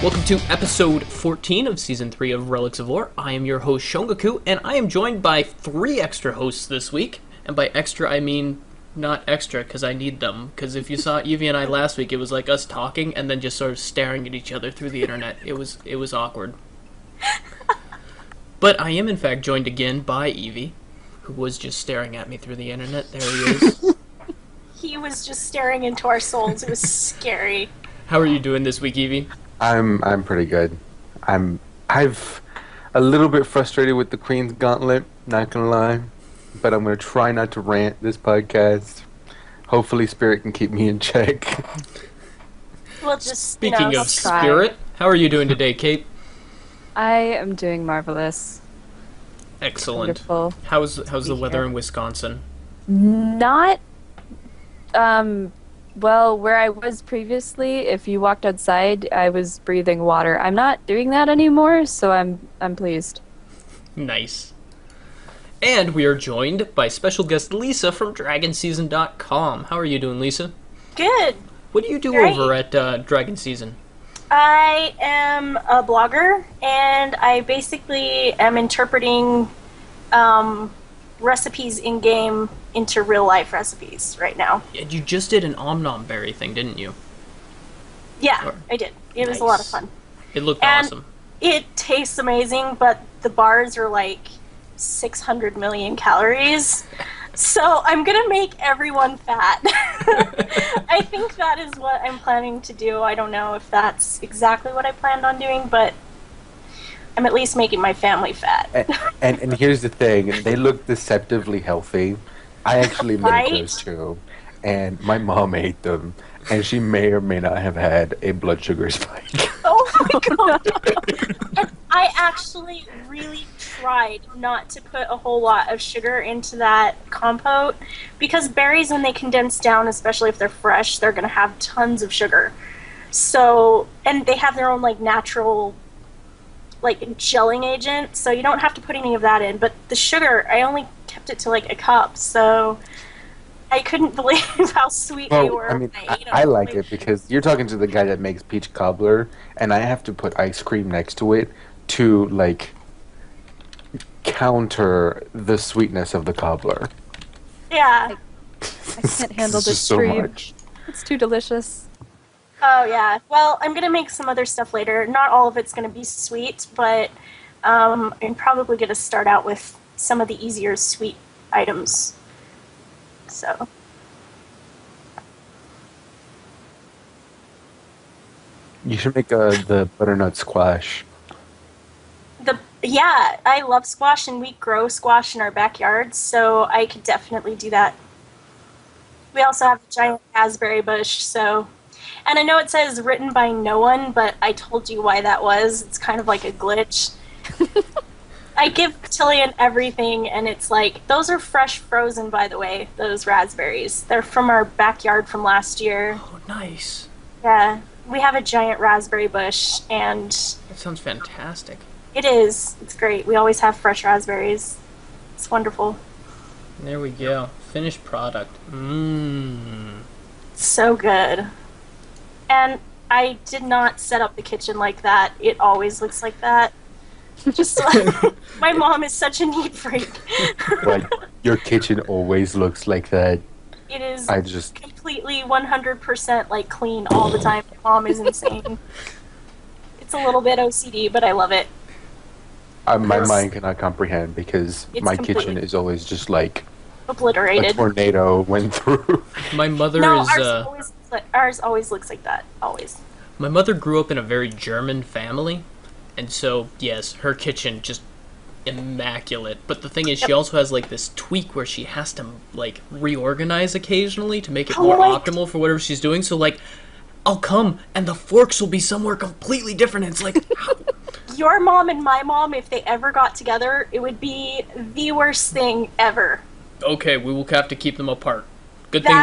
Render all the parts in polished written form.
Welcome to episode 14 of season 3 of Relics of Lore. I am your host Shongaku, and I am joined by 3 extra hosts this week. And by extra, I mean not extra, because I need them. Because if you saw Evie and I last week, it was like us talking and then just sort of staring at each other through the internet. It was awkward. But I am in fact joined again by Evie, who was just staring at me through the internet. There he is. He was just staring into our souls. It was scary. How are you doing this week, Evie? I'm pretty good. I've a little bit frustrated with the Queen's Gauntlet, not gonna lie, but I'm gonna try not to rant this podcast. Hopefully Spirit can keep me in check. We'll just Speaking of Spirit, how are you doing today, Kate? I am doing marvelous. Excellent. Wonderful. How's the weather in Wisconsin? Not well, where I was previously, if you walked outside, I was breathing water. I'm not doing that anymore, so I'm pleased. Nice. And we are joined by special guest Lissah from DragonSeason.com. How are you doing, Lissah? Good. What do you do Great. over at Dragon Season? I am a blogger, and I basically am interpreting recipes in-game into real-life recipes right now. And you just did an Om Berry thing, didn't you? Yeah, Or- I did. It was Nice. a lot of fun. It looked And awesome. it tastes amazing, but the bars are like 600 million calories. So I'm gonna make everyone fat. I think that is what I'm planning to do. I don't know if that's exactly what I planned on doing, but I'm at least making my family fat. And here's the thing, they look deceptively healthy. I actually Right? made those too, and my mom ate them, and she may or may not have had a blood sugar spike. Oh my god! And I actually really tried not to put a whole lot of sugar into that compote, because berries, when they condense down, especially if they're fresh, they're going to have tons of sugar. So, and they have their own like natural like gelling agent, so you don't have to put any of that in. But the sugar, I only kept it to like a cup, so I couldn't believe how sweet they Well, were. I mean, when ate 'em. I like it because you're talking to the guy that makes peach cobbler, and I have to put ice cream next to it to, like, counter the sweetness of the cobbler. Yeah. I can't handle It's this just so treat. much. It's too delicious. Oh, yeah. Well, I'm going to make some other stuff later. Not all of it's going to be sweet, but I'm probably going to start out with some of the easier sweet items. So, You should make the butternut squash. yeah, I love squash, and we grow squash in our backyard, so I could definitely do that. We also have a giant raspberry bush, so... And I know it says written by no one, but I told you why that was. It's kind of like a glitch. I give Cotillion everything, and it's like, those are fresh frozen, by the way, those raspberries. They're from our backyard from last year. Oh, nice. Yeah, we have a giant raspberry bush, and That sounds fantastic. it is. It's great. We always have fresh raspberries. It's wonderful. There we go. Finished product. Mmm. So good. And I did not set up the kitchen like that. It always looks like that. Just like, my mom is such a neat freak. Like, your kitchen always looks like that. It is I just... completely 100% like clean all the time. My mom is insane. It's a little bit OCD, but I love it. my Yes. mind cannot comprehend because It's my kitchen completely- is always just like a Obliterated. tornado went through. My mother No, is ours always looks like that. Always. my mother grew up in a very German family, and so yes, her kitchen just immaculate. But the thing is, she Yep. also has like this tweak where she has to like reorganize occasionally to make it Oh, more like- optimal for whatever she's doing. So like, I'll come and the forks will be somewhere completely different. And it's like, how? Your mom and my mom, if they ever got together, it would be the worst thing ever. Okay, we will have to keep them apart. Good thing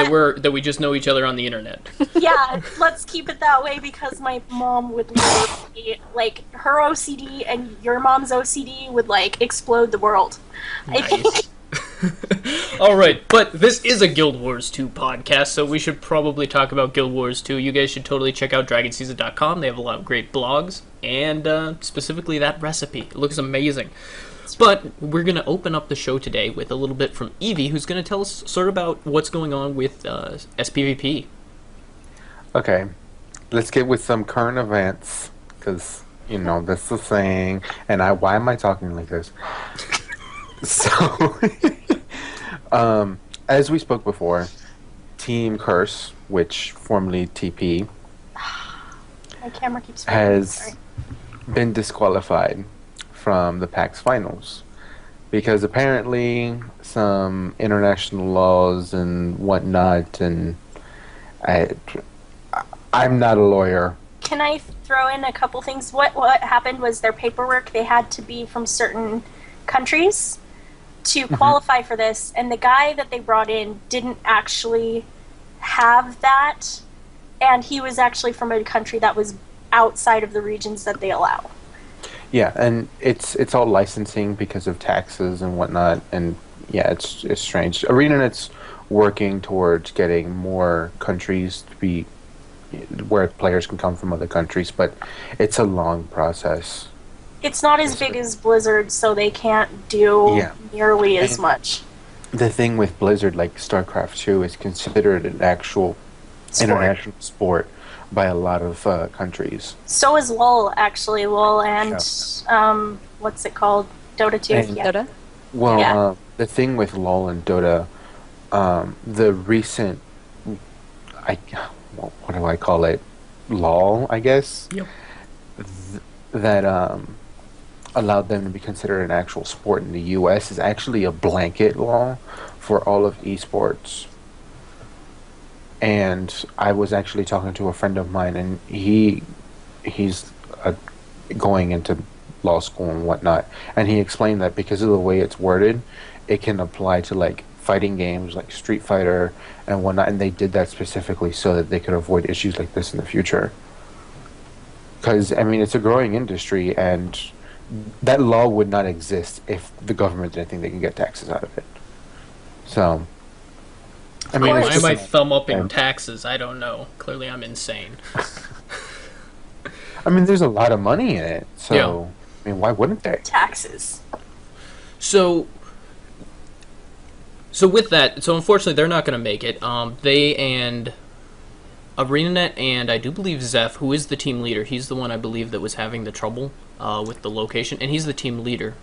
that we just know each other on the internet. Yeah, let's keep it that way, because my mom would literally, like, her OCD and your mom's OCD would, like, explode the world. I think Nice. All right, but this is a Guild Wars 2 podcast, so we should probably talk about Guild Wars 2. You guys should totally check out dragonseason.com. They have a lot of great blogs, and specifically that recipe. It looks amazing. But we're going to open up the show today with a little bit from Evee, who's going to tell us sort of about what's going on with SPVP. Okay, let's get with some current events, because, that's the thing. And why am I talking like this? So, as we spoke before, Team Curse, which formerly TP, My camera keeps has been disqualified from the PAX finals because apparently some international laws and whatnot, and I'm not a lawyer. Can I throw in a couple things? What happened was their paperwork, they had to be from certain countries to qualify for this, and the guy that they brought in didn't actually have that, and he was actually from a country that was outside of the regions that they allow. Yeah, and it's all licensing because of taxes and whatnot, and yeah, it's strange. ArenaNet's working towards getting more countries to be where players can come from other countries, but it's a long process. It's not as big as Blizzard, so they can't do nearly as much. The thing with Blizzard, like StarCraft 2, is considered an actual international sport by a lot of countries. So is LoL, actually. LoL and, what's it called? Dota 2? Dota? Well, the thing with LoL and Dota, the recent, what do I call it? Law, I guess? Yep. That allowed them to be considered an actual sport in the U.S. is actually a blanket law for all of esports. And I was actually talking to a friend of mine, and he's going into law school and whatnot, and he explained that because of the way it's worded, it can apply to like fighting games like Street Fighter and whatnot, and they did that specifically so that they could avoid issues like this in the future. Because, I mean, it's a growing industry, and that law would not exist if the government didn't think they can get taxes out of it. So, I mean, Why am I thumb up in taxes? I don't know. Clearly I'm insane. I mean, there's a lot of money in it, so, I mean, why wouldn't they? Taxes. So with that, unfortunately they're not going to make it. They and ArenaNet and I do believe Zeph, who is the team leader, he's the one I believe that was having the trouble with the location, and he's the team leader.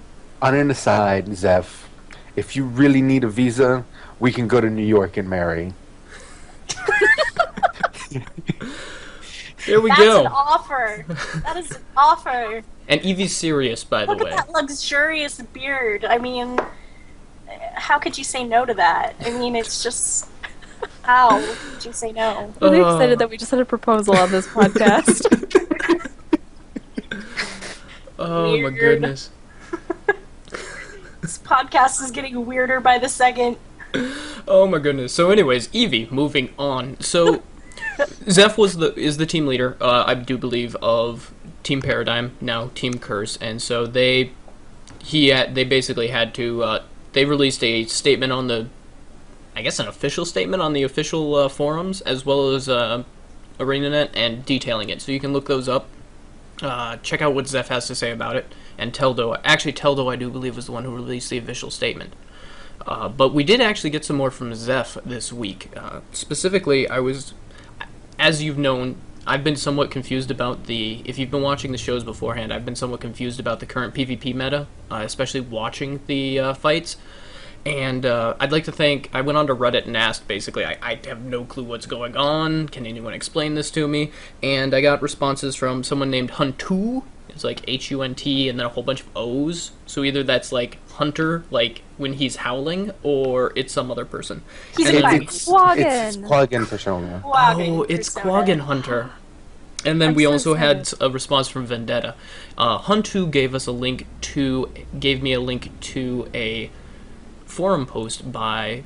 On an aside, Zeph, if you really need a visa, we can go to New York and marry. There we That's go. an offer. That is an offer. And Evee's serious, by the Look way. at that luxurious beard. I mean, how could you say no to that? I mean, it's just... How could you say no? I'm really excited that we just had a proposal on this podcast. Oh my goodness. This podcast is getting weirder by the second. Oh my goodness. So anyways, Evee, moving on. So Zeph is the team leader, I do believe, of Team Paradigm, now Team Curse, and so they basically had to they released a statement on the, I guess an official statement on the official forums, as well as ArenaNet, and detailing it. So you can look those up. Check out what Zeph has to say about it. And Teldo, I do believe, was the one who released the official statement. But we did actually get some more from Zeph this week. Specifically, as you've known, I've been somewhat confused about if you've been watching the shows beforehand, I've been somewhat confused about the current PvP meta, especially watching the fights. And I'd like to thank, I went onto Reddit and asked, basically, I have no clue what's going on, can anyone explain this to me? And I got responses from someone named Huntu, it's like H-U-N-T, and then a whole bunch of O's, so either that's like Hunter, like when he's howling, or it's some other person. He's And a then- It's Quaggin. Quaggin persona. Oh, it's Quaggin Hunter. And then I'm we so also had sad. a response from Vendetta. Huntu gave me a link to a forum post by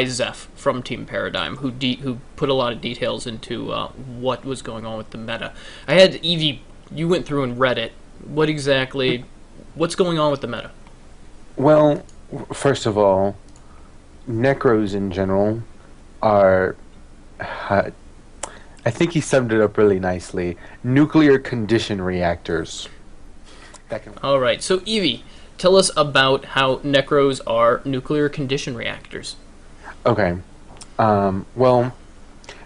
Zeph from Team Paradigm, who put a lot of details into what was going on with the meta. I had Evee, you went through and read it. What's going on with the meta? Well, first of all, Necros in general are, I think he summed it up really nicely, nuclear condition reactors. Alright, so Evie, tell us about how Necros are nuclear condition reactors. Okay. Well,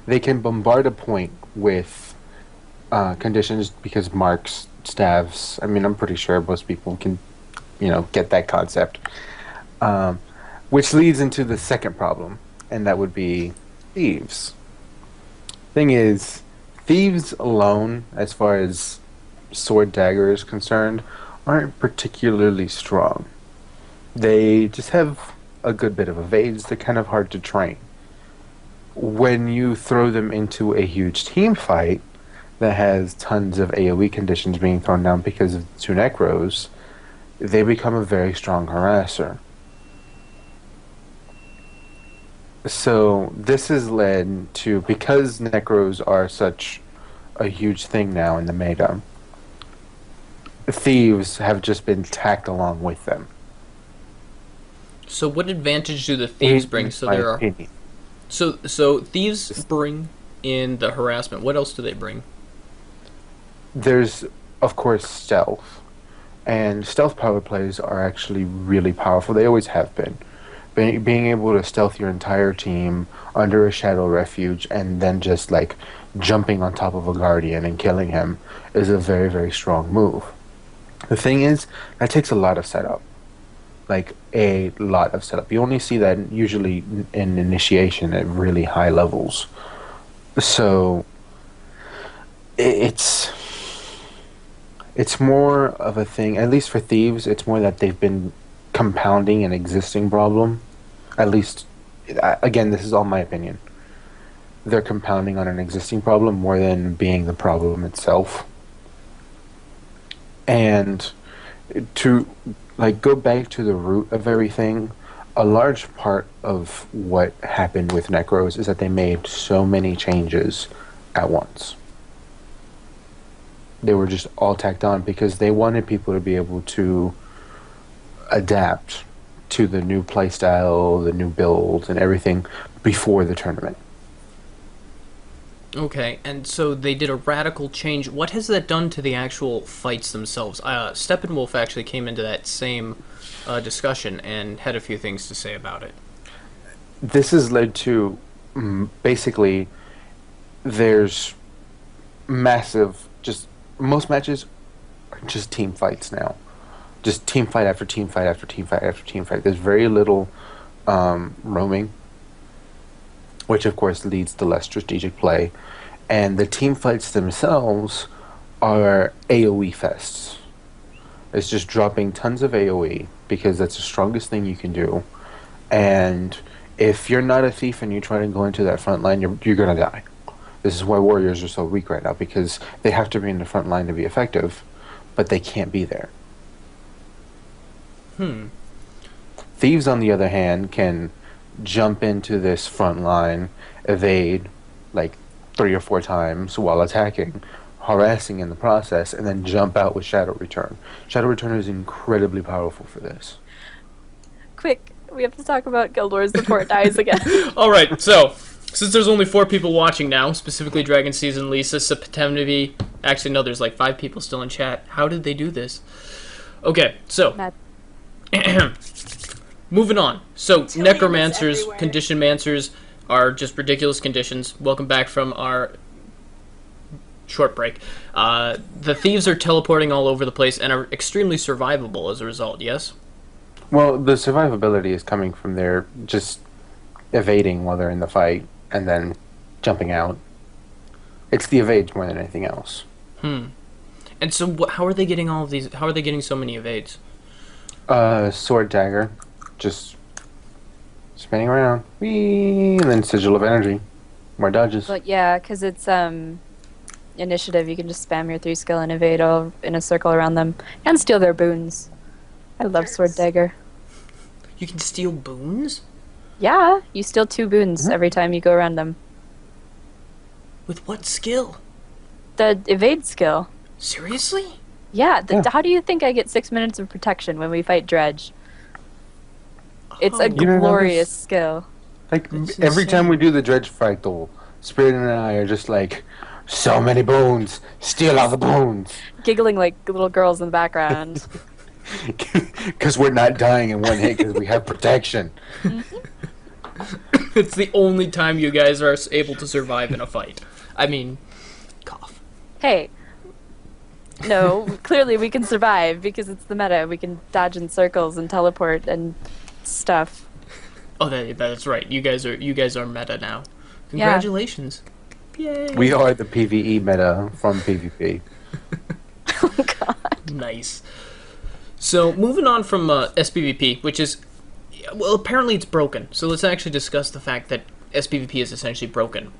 they can bombard a point with conditions because marks, staves, I mean, I'm pretty sure most people can, get that concept. Which leads into the second problem, and that would be thieves. Thing is, thieves alone, as far as sword dagger is concerned, aren't particularly strong. They just have a good bit of evades. They're kind of hard to train. When you throw them into a huge team fight that has tons of AoE conditions being thrown down because of two Necros, they become a very strong harasser. So this has led to, because Necros are such a huge thing now in the meta, thieves have just been tacked along with them. So what advantage do the thieves bring? So there are so thieves bring in the harassment. What else do they bring? There's, of course, stealth. And stealth power plays are actually really powerful. They always have been. Being able to stealth your entire team under a shadow refuge and then just like jumping on top of a guardian and killing him is a very, very strong move. The thing is, that takes a lot of setup. Like, a lot of setup. You only see that usually in initiation at really high levels. So, it's more of a thing, at least for thieves, it's more that they've been compounding an existing problem. At least, again, this is all my opinion. They're compounding on an existing problem more than being the problem itself. And to go back to the root of everything, a large part of what happened with Necros is that they made so many changes at once. They were just all tacked on because they wanted people to be able to adapt to the new playstyle, the new builds, and everything before the tournament. Okay, and so they did a radical change. What has that done to the actual fights themselves? Steppenwolf actually came into that same discussion and had a few things to say about it. This has led to, basically, there's massive, most matches are just team fights now. Just team fight after team fight after team fight after team fight. There's very little roaming, which of course leads to less strategic play. And the team fights themselves are AoE fests. It's just dropping tons of AoE because that's the strongest thing you can do. And if you're not a thief and you try to go into that front line, you're gonna die. This is why warriors are so weak right now, because they have to be in the front line to be effective, but they can't be there. Thieves, on the other hand, can jump into this front line, evade like 3 or 4 times while attacking, harassing in the process, and then jump out with Shadow Return. Shadow Return is incredibly powerful for this. Quick, we have to talk about Guild Wars before it dies again. Alright, so, since there's only 4 people watching now, specifically Dragon Season, Lissah, Septemnivy, actually no, there's like 5 people still in chat. How did they do this? Okay, so, moving on. So, Necromancers, Condition Mancers are just ridiculous conditions. Welcome back from our short break. The Thieves are teleporting all over the place and are extremely survivable as a result, yes? Well, the survivability is coming from their just evading while they're in the fight and then jumping out. It's the evades more than anything else. And so how are they getting all of these? How are they getting so many evades? Sword dagger, just spinning around, whee, and then sigil of energy, more dodges. But yeah, because it's initiative, you can just spam your 3 skill and evade all in a circle around them and steal their boons. I love sword dagger. You can steal boons? Yeah, you steal 2 boons every time you go around them. With what skill? The evade skill. Seriously? Yeah, how do you think I get 6 minutes of protection when we fight Dredge? It's a You know, glorious skill. Like, That's every time insane. we do the dredge fractal, Spirit and I are just like, so many bones, steal all the bones. Giggling like little girls in the background. Because we're not dying in one hit because we have protection. It's the only time you guys are able to survive in a fight. I mean, cough. Hey. No, clearly we can survive because it's the meta. We can dodge in circles and teleport and stuff. Oh, that's right. You guys are meta now. Congratulations. Yay. We are the PvE meta from PvP. Oh god. Nice. So, moving on from SPVP, which is... Well, apparently it's broken. So let's actually discuss the fact that SPVP is essentially broken,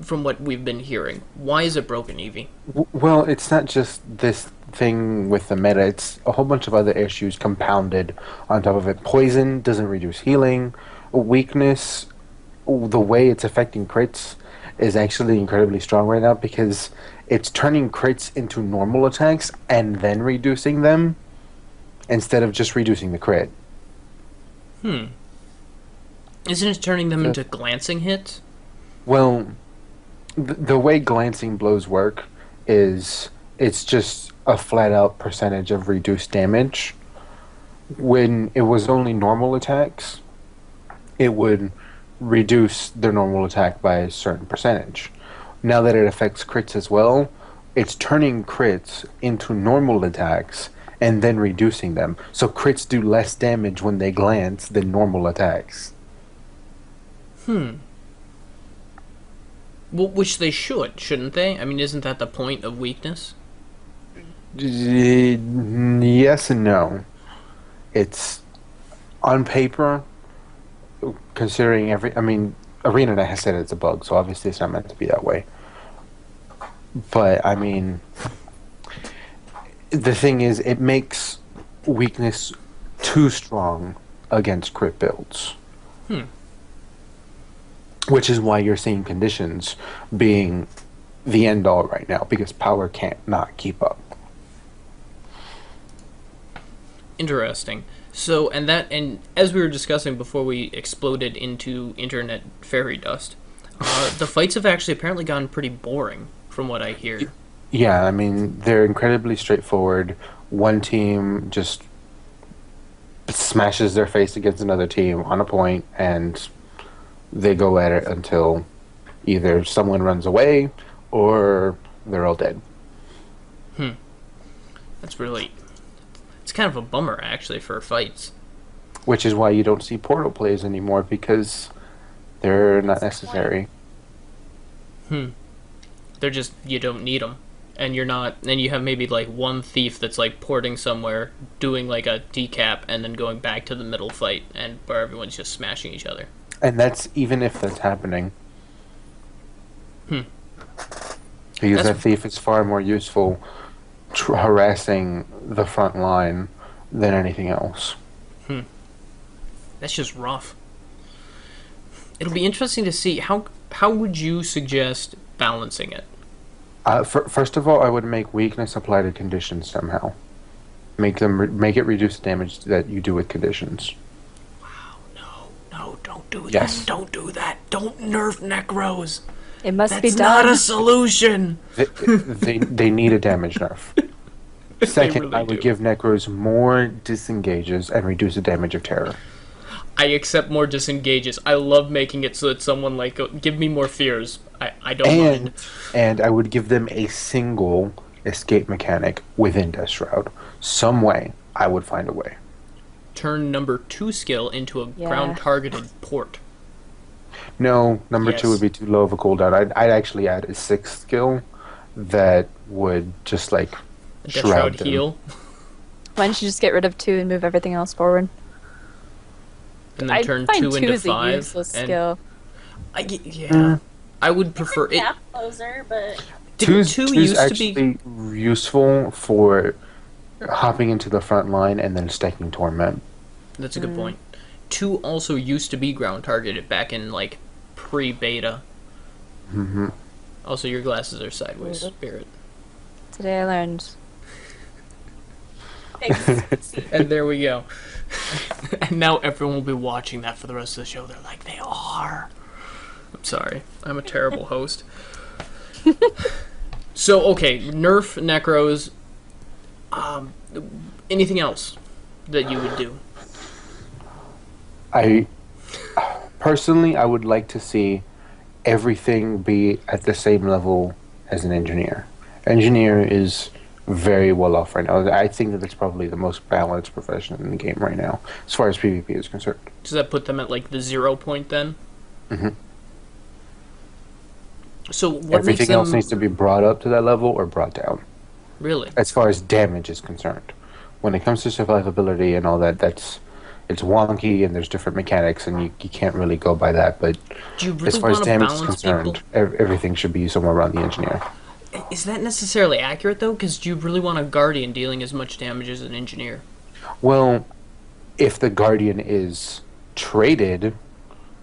from what we've been hearing. Why is it broken, Evie? Well, it's not just this thing with the meta. It's a whole bunch of other issues compounded on top of it. Poison doesn't reduce healing. Weakness, the way it's affecting crits is actually incredibly strong right now because it's turning crits into normal attacks and then reducing them instead of just reducing the crit. Isn't it turning them into glancing hits? Well, the way glancing blows work is it's just a flat-out percentage of reduced damage. When it was only normal attacks, it would reduce their normal attack by a certain percentage. Now that it affects crits as well, it's turning crits into normal attacks and then reducing them. So crits do less damage when they glance than normal attacks. Well, which they should, shouldn't they? I mean, isn't that the point of weakness? Yes and no. It's on paper, considering Arena has said it's a bug, so obviously it's not meant to be that way. But, I mean, the thing is, it makes weakness too strong against crit builds. Which is why you're seeing conditions being the end all right now, because power can't not keep up. Interesting. So, and as we were discussing before we exploded into internet fairy dust, the fights have actually apparently gotten pretty boring, from what I hear. Yeah, I mean, they're incredibly straightforward. One team just smashes their face against another team on a point, and they go at it until either someone runs away or they're all dead. It's kind of a bummer, actually, for fights. Which is why you don't see portal plays anymore, because they're not necessary. They're just, you don't need them. And you have maybe like one thief that's like porting somewhere, doing like a decap, and then going back to the middle fight, and where everyone's just smashing each other. And that's even if that's happening. Because that thief is far more useful harassing the front line than anything else. That's just rough. It'll be interesting to see how would you suggest balancing it? First of all, I would make weakness apply to conditions somehow. Make it reduce the damage that you do with conditions. No, don't do that. Yes. Don't do that. Don't nerf Necros. It must be That's done. not a solution. They need a damage nerf. Second, really I would do. give Necros more disengages and reduce the damage of terror. I accept more disengages. I love making it so that someone like, give me more fears. I don't mind. And I would give them a single escape mechanic within Death Shroud. Some way, I would find a way. Turn number 2 skill into a ground targeted port. No, number Yes. 2 would be too low of a cooldown. I'd actually add a 6th skill that would just like A Death Shroud them. heal. Why don't you just get rid of 2 and move everything else forward? And then I turn find 2 2 into is a 5. useless and skill. I would prefer it. Gap closer, but Didn't Two's 2 used to be... actually useful for hopping into the front line and then stacking Torment. That's a good point. 2 also used to be ground targeted back in, like, pre-beta. Also, your glasses are sideways, Spirit. Today I learned. And there we go. And now everyone will be watching that for the rest of the show. They're like, they are. I'm sorry. I'm a terrible host. So, okay, nerf Necros. Anything else that you would do? Personally, I would like to see everything be at the same level as an engineer. Engineer is very well off right now. I think that it's probably the most balanced profession in the game right now, as far as PvP is concerned. Does that put them at like the 0 point then? Mm-hmm. So what Everything makes them... else needs to be brought up to that level or brought down. Really? As far as damage is concerned. When it comes to survivability and all that, it's wonky and there's different mechanics and you can't really go by that. But Do you really as far as want to damage is balance concerned, people? everything should be somewhere around the engineer. Is that necessarily accurate, though? Because do you really want a Guardian dealing as much damage as an Engineer? Well, if the Guardian is traded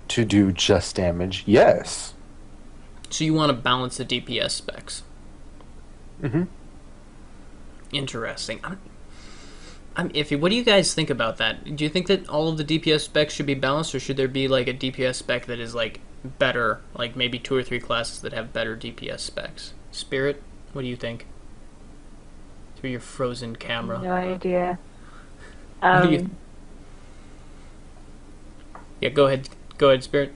to do just damage, yes. So you want to balance the DPS specs. Mm-hmm. Interesting. I'm iffy. What do you guys think about that? Do you think that all of the DPS specs should be balanced, or should there be like a DPS spec that is like better, like maybe 2 or 3 classes that have better DPS specs? Spirit, what do you think? Through your frozen camera. No idea. What do you... Yeah, go ahead. Go ahead, Spirit.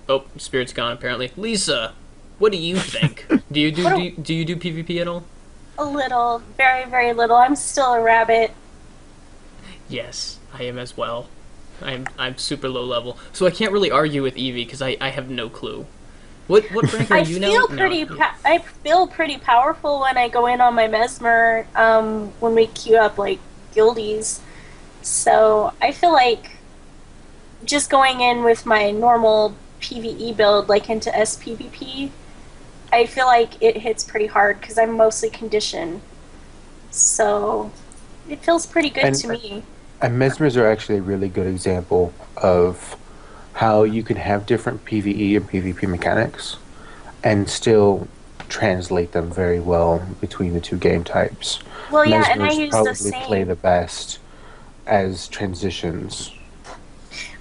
Oh, Spirit's gone apparently. Lissah, what do you think? do you do PvP at all? A little, very, very little. I'm still a rabbit. Yes, I am as well. I'm super low level, so I can't really argue with Evee because I have no clue. What rank are you now? I feel pretty powerful when I go in on my Mesmer. When we queue up like guildies, so I feel like just going in with my normal PvE build, like into SPVP, I feel like it hits pretty hard because I'm mostly conditioned. So it feels pretty good to me. And Mesmers are actually a really good example of how you can have different PvE and PvP mechanics and still translate them very well between the two game types. Well, yeah, and I Mesmers use probably the same. play the best as transitions.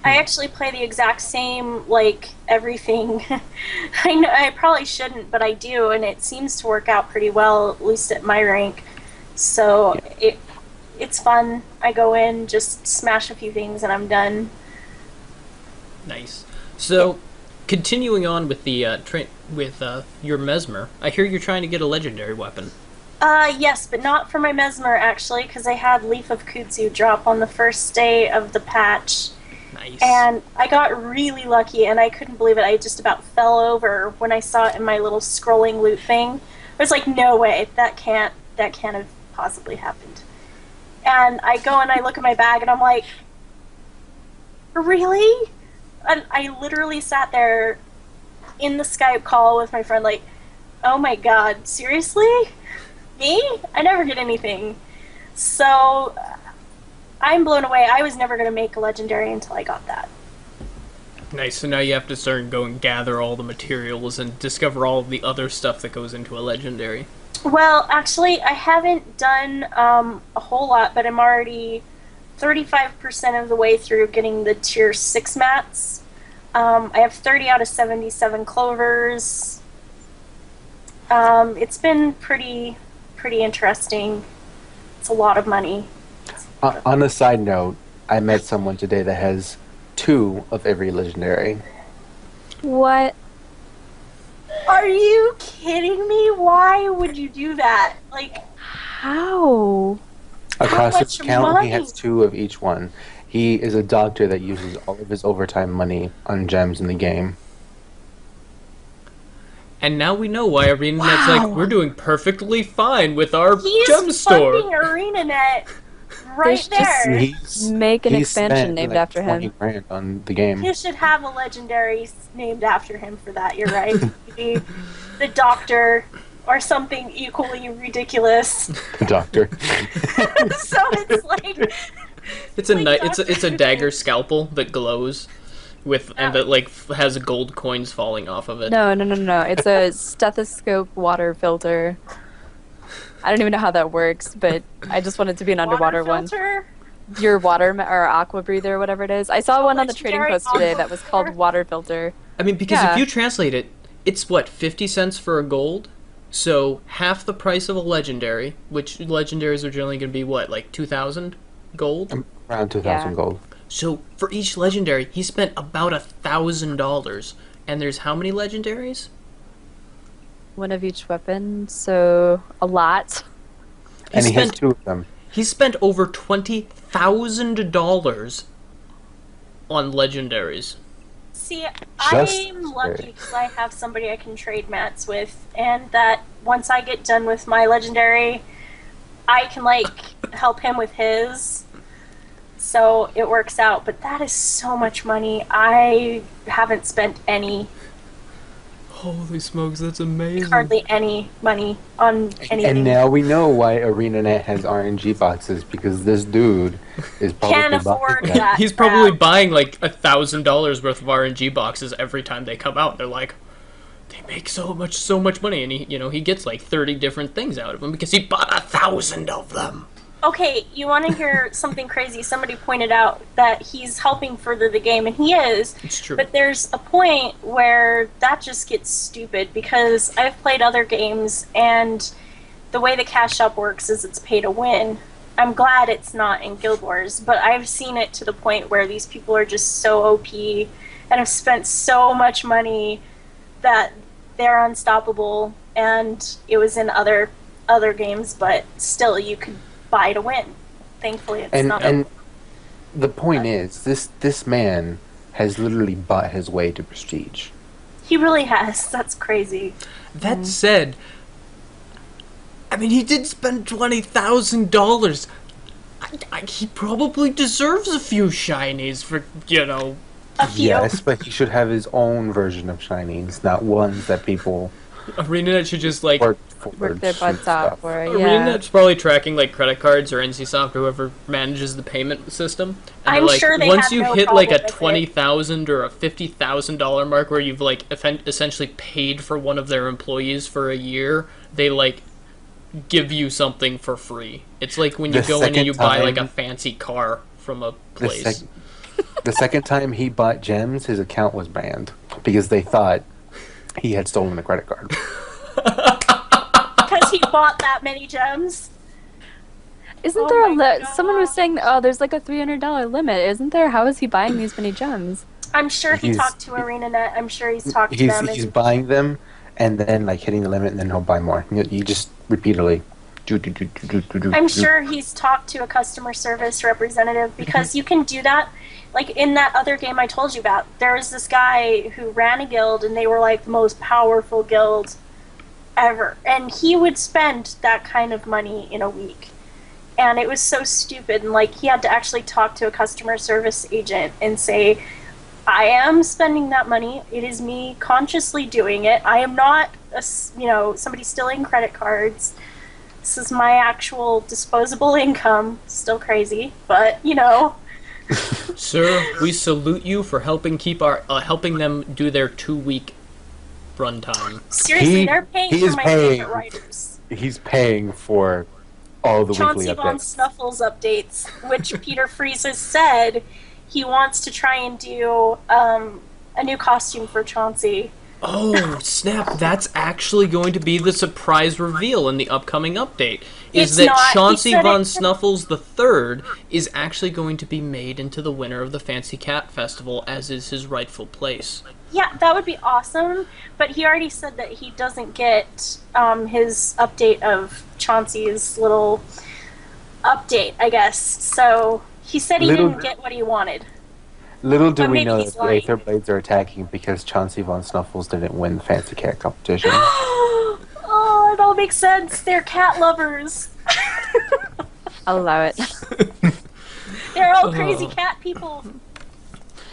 I actually play the exact same, like, everything. I know I probably shouldn't, but I do, and it seems to work out pretty well, at least at my rank. So it's fun. I go in, just smash a few things, and I'm done. Nice. So, continuing on with the your Mesmer, I hear you're trying to get a legendary weapon. Yes, but not for my Mesmer, actually, because I had Leaf of Kudzu drop on the first day of the patch. Nice. And I got really lucky, and I couldn't believe it. I just about fell over when I saw it in my little scrolling loot thing. I was like, no way, that can't have possibly happened. And I go and I look at my bag, and I'm like, really? And I literally sat there in the Skype call with my friend like, oh my god, seriously? Me? I never get anything. So I'm blown away. I was never going to make a legendary until I got that. Nice, so now you have to start and go and gather all the materials and discover all of the other stuff that goes into a legendary. Well, actually, I haven't done a whole lot, but I'm already 35% of the way through getting the tier 6 mats. I have 30 out of 77 clovers. It's been pretty interesting. It's a lot of money. On a side note, I met someone today that has 2 of every legendary. What? Are you kidding me? Why would you do that? Like, how? Across his much account, money? he has 2 of each one. He is a doctor that uses all of his overtime money on gems in the game. And now we know why ArenaNet's like, we're doing perfectly fine with our he's gem store. funding ArenaNet right They should there. make an He's expansion spent, named like, after 20 him. grand on the game. You should have a legendary named after him for that. You're right. Maybe the Doctor or something equally ridiculous. The doctor. So it's like It's a Like it's a dagger scalpel that glows with and that like has gold coins falling off of it. No. It's a stethoscope water filter. I don't even know how that works, but I just wanted to be an underwater Water one. filter? Your water or aqua breather or whatever it is. I saw one on the trading Legendary post today aqua that was called filter? water filter. I mean, because Yeah. if you translate it, it's what, 50 cents for a gold? So half the price of a legendary, which legendaries are generally going to be what, like 2,000 gold? Around 2,000 Yeah. gold. So for each legendary, he spent about $1,000. And there's how many legendaries? One of each weapon, so a lot. And he has spent 2 of them. he spent over $20,000 on legendaries. See, Just I'm lucky because I have somebody I can trade mats with, and that once I get done with my legendary, I can, like, help him with his. So it works out, but that is so much money. I haven't spent any, Holy smokes, that's amazing. hardly any money on anything. And now we know why ArenaNet has RNG boxes, because this dude is probably Can't afford buying that. He's probably crap. buying like $1,000 worth of RNG boxes every time they come out. They're like, they make so much money, and he gets like 30 different things out of them because he bought 1,000 of them. Okay, you want to hear something crazy? Somebody pointed out that he's helping further the game, and he is. It's true. But there's a point where that just gets stupid, because I've played other games, and the way the cash shop works is it's pay to win. I'm glad it's not in Guild Wars, but I've seen it to the point where these people are just so OP and have spent so much money that they're unstoppable, and it was in other games, but still you could buy to win. Thankfully, it's not. And the point is, this man has literally bought his way to prestige. He really has. That's crazy. That said, I mean, he did spend $20,000. He probably deserves a few shinies for, A few. Yes, but he should have his own version of shinies, not ones that people ArenaNet should just like work Their butts out for it, yeah. ArenaNet's probably tracking like credit cards or NCSoft or whoever manages the payment system. And I'm they're like, sure they once have you no hit like a problem with it. $20,000 or a $50,000 mark where you've like essentially paid for one of their employees for a year, they like give you something for free. It's like when you The go in and second you buy like a time- fancy car from a place. The second time he bought gems, his account was banned because they thought he had stolen a credit card. Because he bought that many gems. Isn't Oh there a my someone was God. saying, oh, there's like a $300 limit, isn't there? How is he buying these many gems? I'm sure he He's- talked to ArenaNet. I'm sure he's talked to them. He's and buying them and then like hitting the limit, and then he'll buy more. You just repeatedly. I'm sure he's talked to a customer service representative, because you can do that. Like in that other game I told you about, there was this guy who ran a guild, and they were like the most powerful guild ever. And he would spend that kind of money in a week. And it was so stupid. And like he had to actually talk to a customer service agent and say, I am spending that money. It is me consciously doing it. I am not, somebody stealing credit cards. This is my actual disposable income. Still crazy, but Sir, we salute you for helping helping them do their 2-week runtime. Seriously, they're paying he for is my paying. favorite writers. He's paying for all the Chauncey weekly Von updates. Snuffles updates, which Peter Fries has said he wants to try and do a new costume for Chauncey. Oh, snap. That's actually going to be the surprise reveal in the upcoming update. Is It's that not. He Chauncey said Von it- Snuffles III is actually going to be made into the winner of the Fancy Cat Festival, as is his rightful place. Yeah, that would be awesome, but he already said that he doesn't get his update of Chauncey's little update, I guess. So he said he Little- didn't get what he wanted. Little do But we maybe know he's that the lying. Aether Blades are attacking because Chauncey Von Snuffles didn't win the Fancy Cat competition. Oh, it all makes sense. They're cat lovers. I'll allow it. They're all crazy cat people.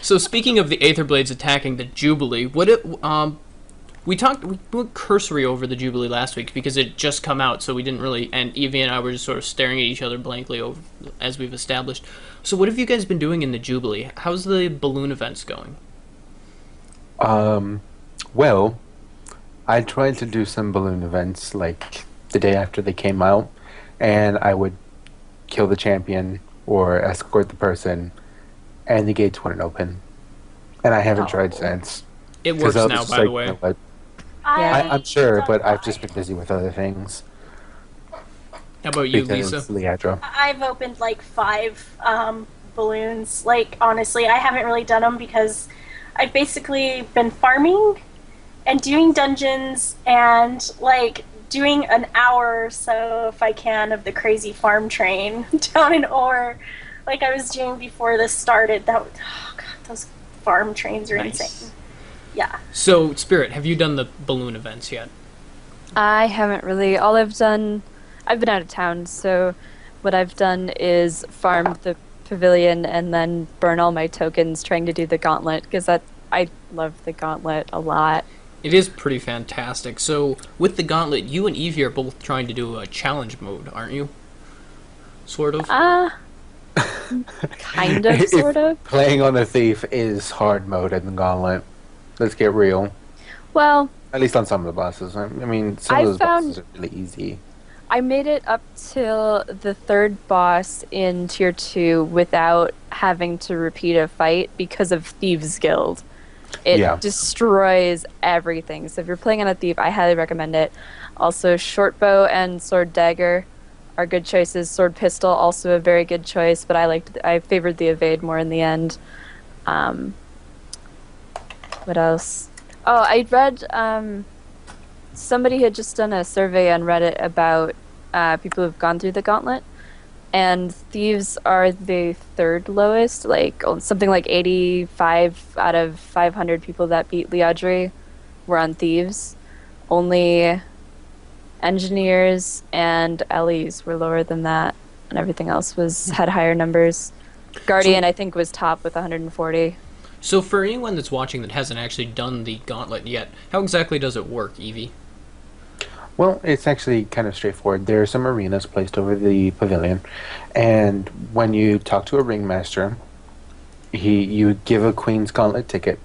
So speaking of the Aether Blades attacking the Jubilee, we went cursory over the Jubilee last week because it just come out, so we didn't really, and Evie and I were just sort of staring at each other blankly over, as we've established. So what have you guys been doing in the Jubilee? How's the balloon events going? Well, I tried to do some balloon events like the day after they came out, and I would kill the champion or escort the person, and the gates wouldn't open. And I haven't tried since. It works now, by the way. You know what? Yeah. I'm sure, but I've just been busy with other things. How about you, Because Lissah? Leandra. I've opened like 5 balloons. Like, honestly, I haven't really done them because I've basically been farming and doing dungeons and like doing an hour or so, if I can, of the crazy farm train down in Ore, like I was doing before this started. Oh god, those farm trains are insane. Yeah. So, Spirit, have you done the balloon events yet? I haven't really. All I've done, I've been out of town, so what I've done is farm the pavilion and then burn all my tokens trying to do the gauntlet, because I love the gauntlet a lot. It is pretty fantastic. So, with the gauntlet, you and Evie are both trying to do a challenge mode, aren't you? Sort of? Kind of, sort of. Playing on a thief is hard mode in the gauntlet. Let's get real. Well, At least on some of the bosses. I mean, some I of those found- bosses are really easy. I made it up till the 3rd boss in Tier 2 without having to repeat a fight because of Thieves Guild. It destroys everything. So if you're playing on a thief, I highly recommend it. Also, short bow and sword dagger are good choices. Sword pistol, also a very good choice, but I favored the evade more in the end. What else? Oh, I read somebody had just done a survey on Reddit about people who've gone through the gauntlet, and thieves are the 3rd lowest, like something like 85 out of 500 people that beat Liadri were on thieves. Only engineers and Ellie's were lower than that, and everything else had higher numbers. Guardian, I think, was top with 140. So, for anyone that's watching that hasn't actually done the gauntlet yet, how exactly does it work, Evie? Well, it's actually kind of straightforward. There are some arenas placed over the pavilion, and when you talk to a ringmaster, you give a Queen's Gauntlet ticket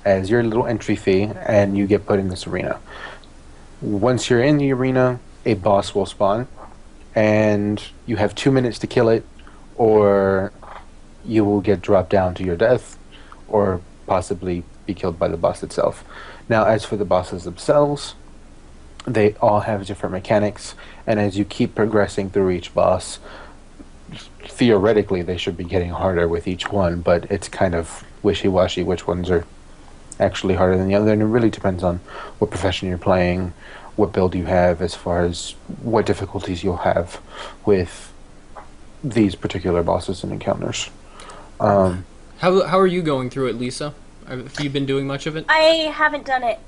as your little entry fee, and you get put in this arena. Once you're in the arena, a boss will spawn, and you have 2 minutes to kill it, or you will get dropped down to your death, or possibly be killed by the boss itself. Now, as for the bosses themselves, they all have different mechanics, and as you keep progressing through each boss, theoretically they should be getting harder with each one, but it's kind of wishy-washy which ones are actually harder than the other, and it really depends on what profession you're playing, what build you have, as far as what difficulties you'll have with these particular bosses and encounters. How are you going through it, Lissah? Have you been doing much of it? I haven't done it.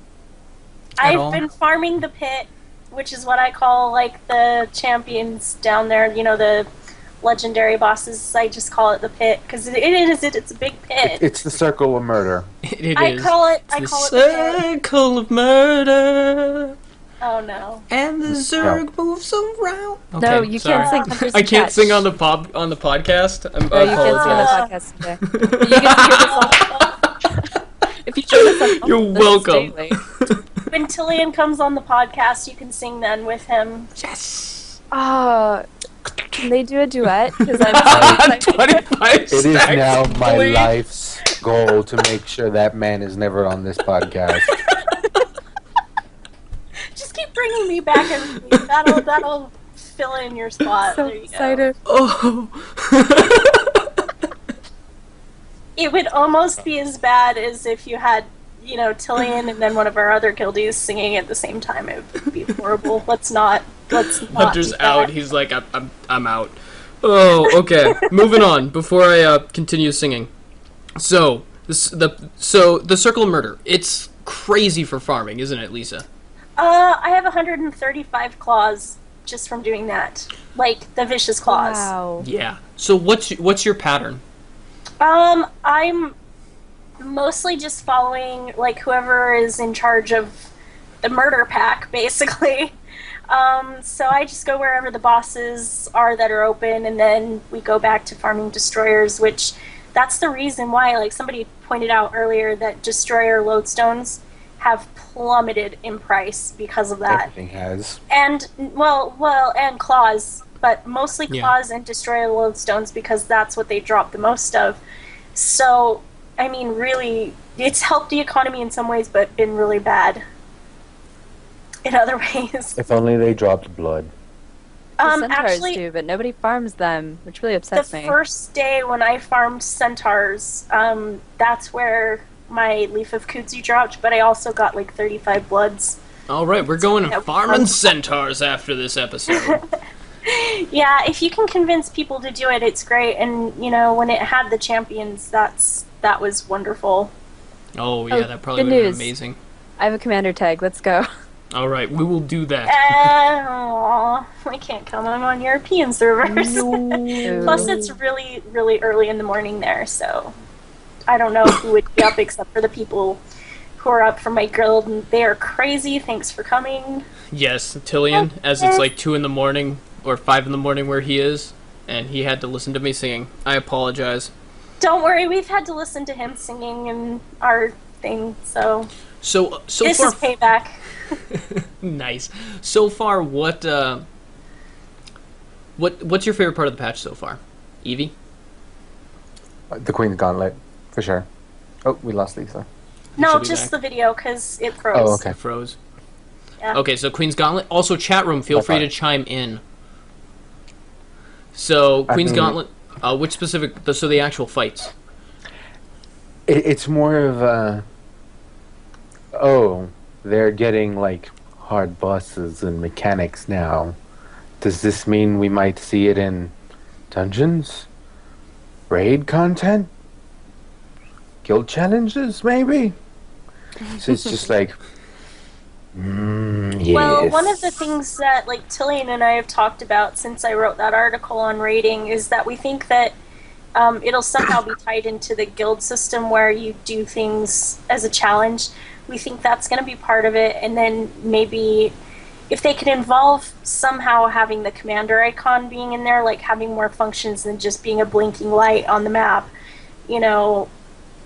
I've been farming the pit, which is what I call like the champions down there. You know, the legendary bosses. I just call it the pit because it's a big pit. It's the circle of murder. I call it the circle of murder. Oh no! And the Zerg moves around. Okay, no, you can't sing. I can't sing on the podcast. No, you can't sing on the podcast today. You get to hear the song. If you join us on You're welcome. When Tillian comes on the podcast, you can sing then with him. Yes. Can they do a duet? Because I'm 25 It is now my life's goal to make sure that man is never on this podcast. Just keep bringing me back every week. That'll fill in your spot. So there you excited. Go. Oh. It would almost be as bad as if you had, you know, Tillian and then one of our other guildies singing at the same time. It would be horrible. Let's not. Hunter's out. He's like, I'm out. Oh, okay. Moving on. Before I continue singing. So the Circle of Murder. It's crazy for farming, isn't it, Lissah? I have 135 claws just from doing that. Like the vicious claws. Wow. Yeah. So what's your pattern? I'm mostly just following like whoever is in charge of the murder pack, basically. So I just go wherever the bosses are that are open, and then we go back to farming destroyers, which that's the reason why, like somebody pointed out earlier, that destroyer lodestones have plummeted in price because of that. Everything has. And and claws, but mostly claws and destroy lodestones because that's what they drop the most of. So, I mean, really, it's helped the economy in some ways, but been really bad in other ways. If only they dropped blood. The centaurs Actually, do, but nobody farms them, which really upsets me. the first day when I farmed centaurs, that's where my Leaf of Kudzu dropped, but I also got like 35 bloods. All right, we're going farming centaurs after this episode. Yeah, if you can convince people to do it, it's great. And, you know, when it had the champions, that was wonderful. Oh, yeah, that probably good would have been news. amazing. I have a commander tag. Let's go. All right, we will do that. Aw, I can't come. I'm on European servers. Plus, it's really, really early in the morning there, so I don't know who would be up except for the people who are up from my guild, and they are crazy. Thanks for coming. Yes, Tillian, as it's like 2 in the morning or 5 in the morning where he is, and he had to listen to me singing. I apologize. Don't worry, we've had to listen to him singing in our thing, so So this far, is payback. nice. So far, what's your favorite part of the patch so far, Evie? The Queen's Gauntlet, for sure. Oh, we lost Lissah. No, she'll be just back. the video, because it froze. Oh, okay. It froze. Yeah. Okay, so Queen's Gauntlet. Also, chat room, feel free to chime in. So, Queen's Gauntlet, which specific, so the actual fights. It's more of a... Oh, they're getting, like, hard bosses and mechanics now. Does this mean we might see it in dungeons? Raid content? Guild challenges, maybe? So it's just like... yes. Well, one of the things that like Tillian and I have talked about since I wrote that article on raiding is that we think that it'll somehow be tied into the guild system where you do things as a challenge. We think that's going to be part of it, and then maybe if they could involve somehow having the commander icon being in there, like having more functions than just being a blinking light on the map, you know,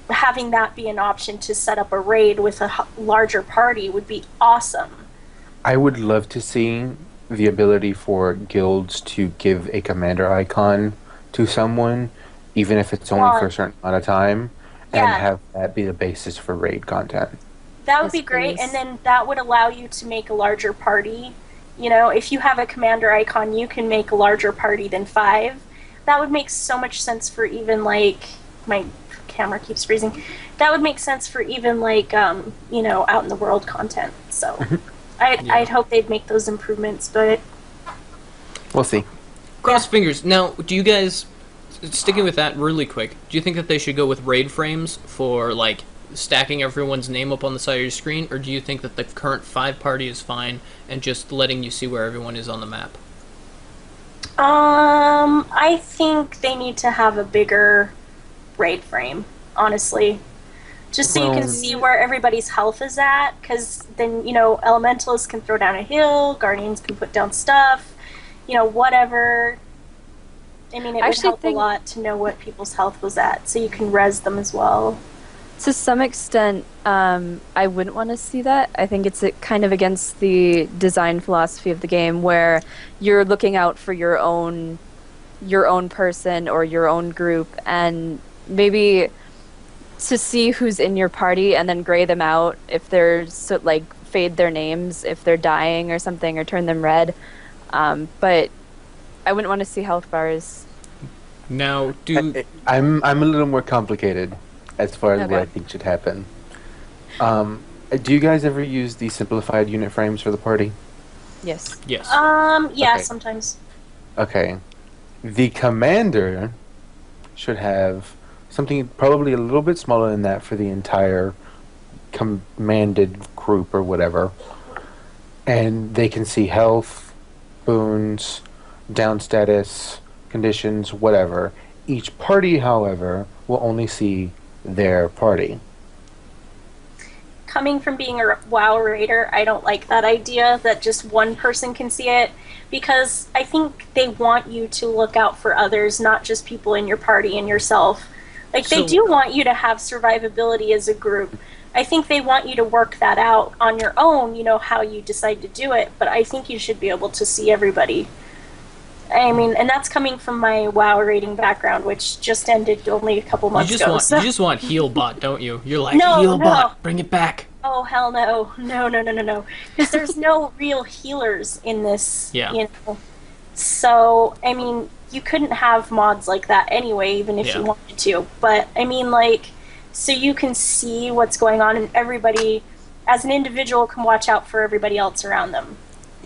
having that be an option to set up a raid with a larger party would be awesome. I would love to see the ability for guilds to give a commander icon to someone, even if it's only for a certain amount of time, and have that be the basis for raid content. That would be great, and then that would allow you to make a larger party. You know, if you have a commander icon, you can make a larger party than 5. That would make so much sense for even, like, my camera keeps freezing. That would make sense for even, like, you know, out in the world content. So I'd hope they'd make those improvements, but... We'll see. Cross fingers. Now, do you guys, sticking with that really quick, do you think that they should go with raid frames for, like, stacking everyone's name up on the side of your screen, or do you think that the current 5 party is fine and just letting you see where everyone is on the map? I think they need to have a bigger raid frame, honestly. Just so you can see where everybody's health is at, because then, you know, elementalists can throw down a hill, guardians can put down stuff, you know, whatever. I mean, it would help a lot to know what people's health was at, so you can res them as well. To some extent, I wouldn't want to see that. I think it's kind of against the design philosophy of the game, where you're looking out for your own person or your own group, and maybe to see who's in your party and then gray them out if they're like fade their names if they're dying or something, or turn them red. But I wouldn't want to see health bars. Now, I'm a little more complicated as far as what I think should happen. Do you guys ever use the simplified unit frames for the party? Yes. Yes. Yeah, sometimes. Okay. The commander should have something probably a little bit smaller than that for the entire commanded group or whatever. And they can see health, boons, down status, conditions, whatever. Each party, however, will only see their party. Coming from being a WoW raider, I don't like that idea that just one person can see it, because I think they want you to look out for others, not just people in your party and yourself. Like, they do want you to have survivability as a group. I think they want you to work that out on your own, how you decide to do it, but I think you should be able to see everybody. I mean, and that's coming from my WoW rating background, which just ended only a couple months ago. You just want heal bot, don't you? You're like, No, heal no. bot, bring it back. Oh, hell no. No. Because there's no real healers in this, Yeah. So, I mean, you couldn't have mods like that anyway, even if you wanted to. But, I mean, like, so you can see what's going on, and everybody, as an individual, can watch out for everybody else around them.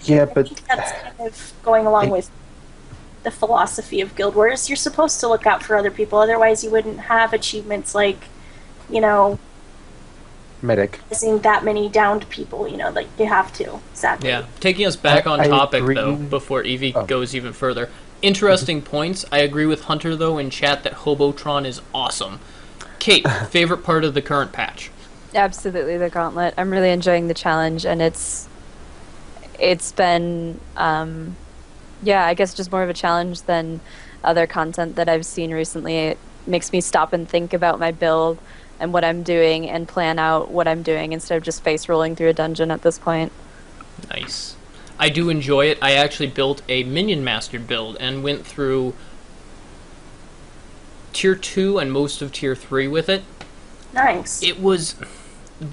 Yeah, I but think that's kind of going along with the philosophy of Guild Wars. You're supposed to look out for other people, otherwise you wouldn't have achievements like, medic. seeing that many downed people, like you have to. Exactly. Yeah, taking us back on I topic, agree. though, before Evie goes even further. Interesting points. I agree with Hunter, though, in chat that Hobotron is awesome. Kate, favorite part of the current patch? Absolutely, the gauntlet. I'm really enjoying the challenge, and it's been, I guess just more of a challenge than other content that I've seen recently. It makes me stop and think about my build and what I'm doing and plan out what I'm doing instead of just face rolling through a dungeon at this point. Nice. I do enjoy it. I actually built a Minion Master build and went through Tier 2 and most of Tier 3 with it. Nice. It was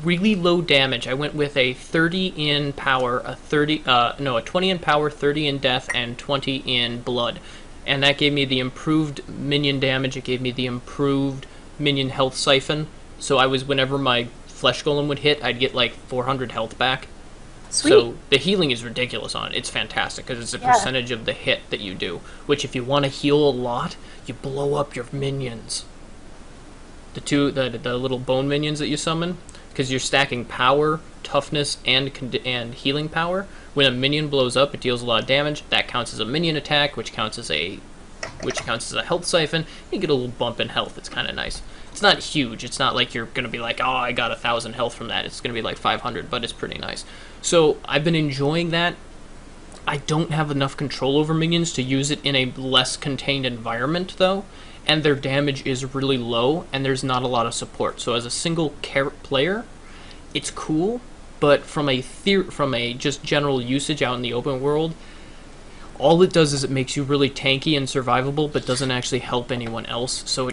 really low damage. I went with a 30 in power, a 20 in power, 30 in death, and 20 in blood. And that gave me the improved minion damage. It gave me the improved minion health siphon. So whenever my flesh golem would hit, I'd get like 400 health back. Sweet. So the healing is ridiculous on it. It's fantastic because it's a percentage of the hit that you do. Which, if you want to heal a lot, you blow up your minions. The little bone minions that you summon, because you're stacking power, toughness, and healing power. When a minion blows up, it deals a lot of damage. That counts as a minion attack, which counts as a health siphon. You get a little bump in health. It's kind of nice. It's not huge. It's not like you're gonna be like, oh, I got 1,000 health from that. It's gonna be like 500, but it's pretty nice. So I've been enjoying that. I don't have enough control over minions to use it in a less contained environment, though, and their damage is really low, and there's not a lot of support. So as a single player, it's cool, but from a just general usage out in the open world, all it does is it makes you really tanky and survivable, but doesn't actually help anyone else. So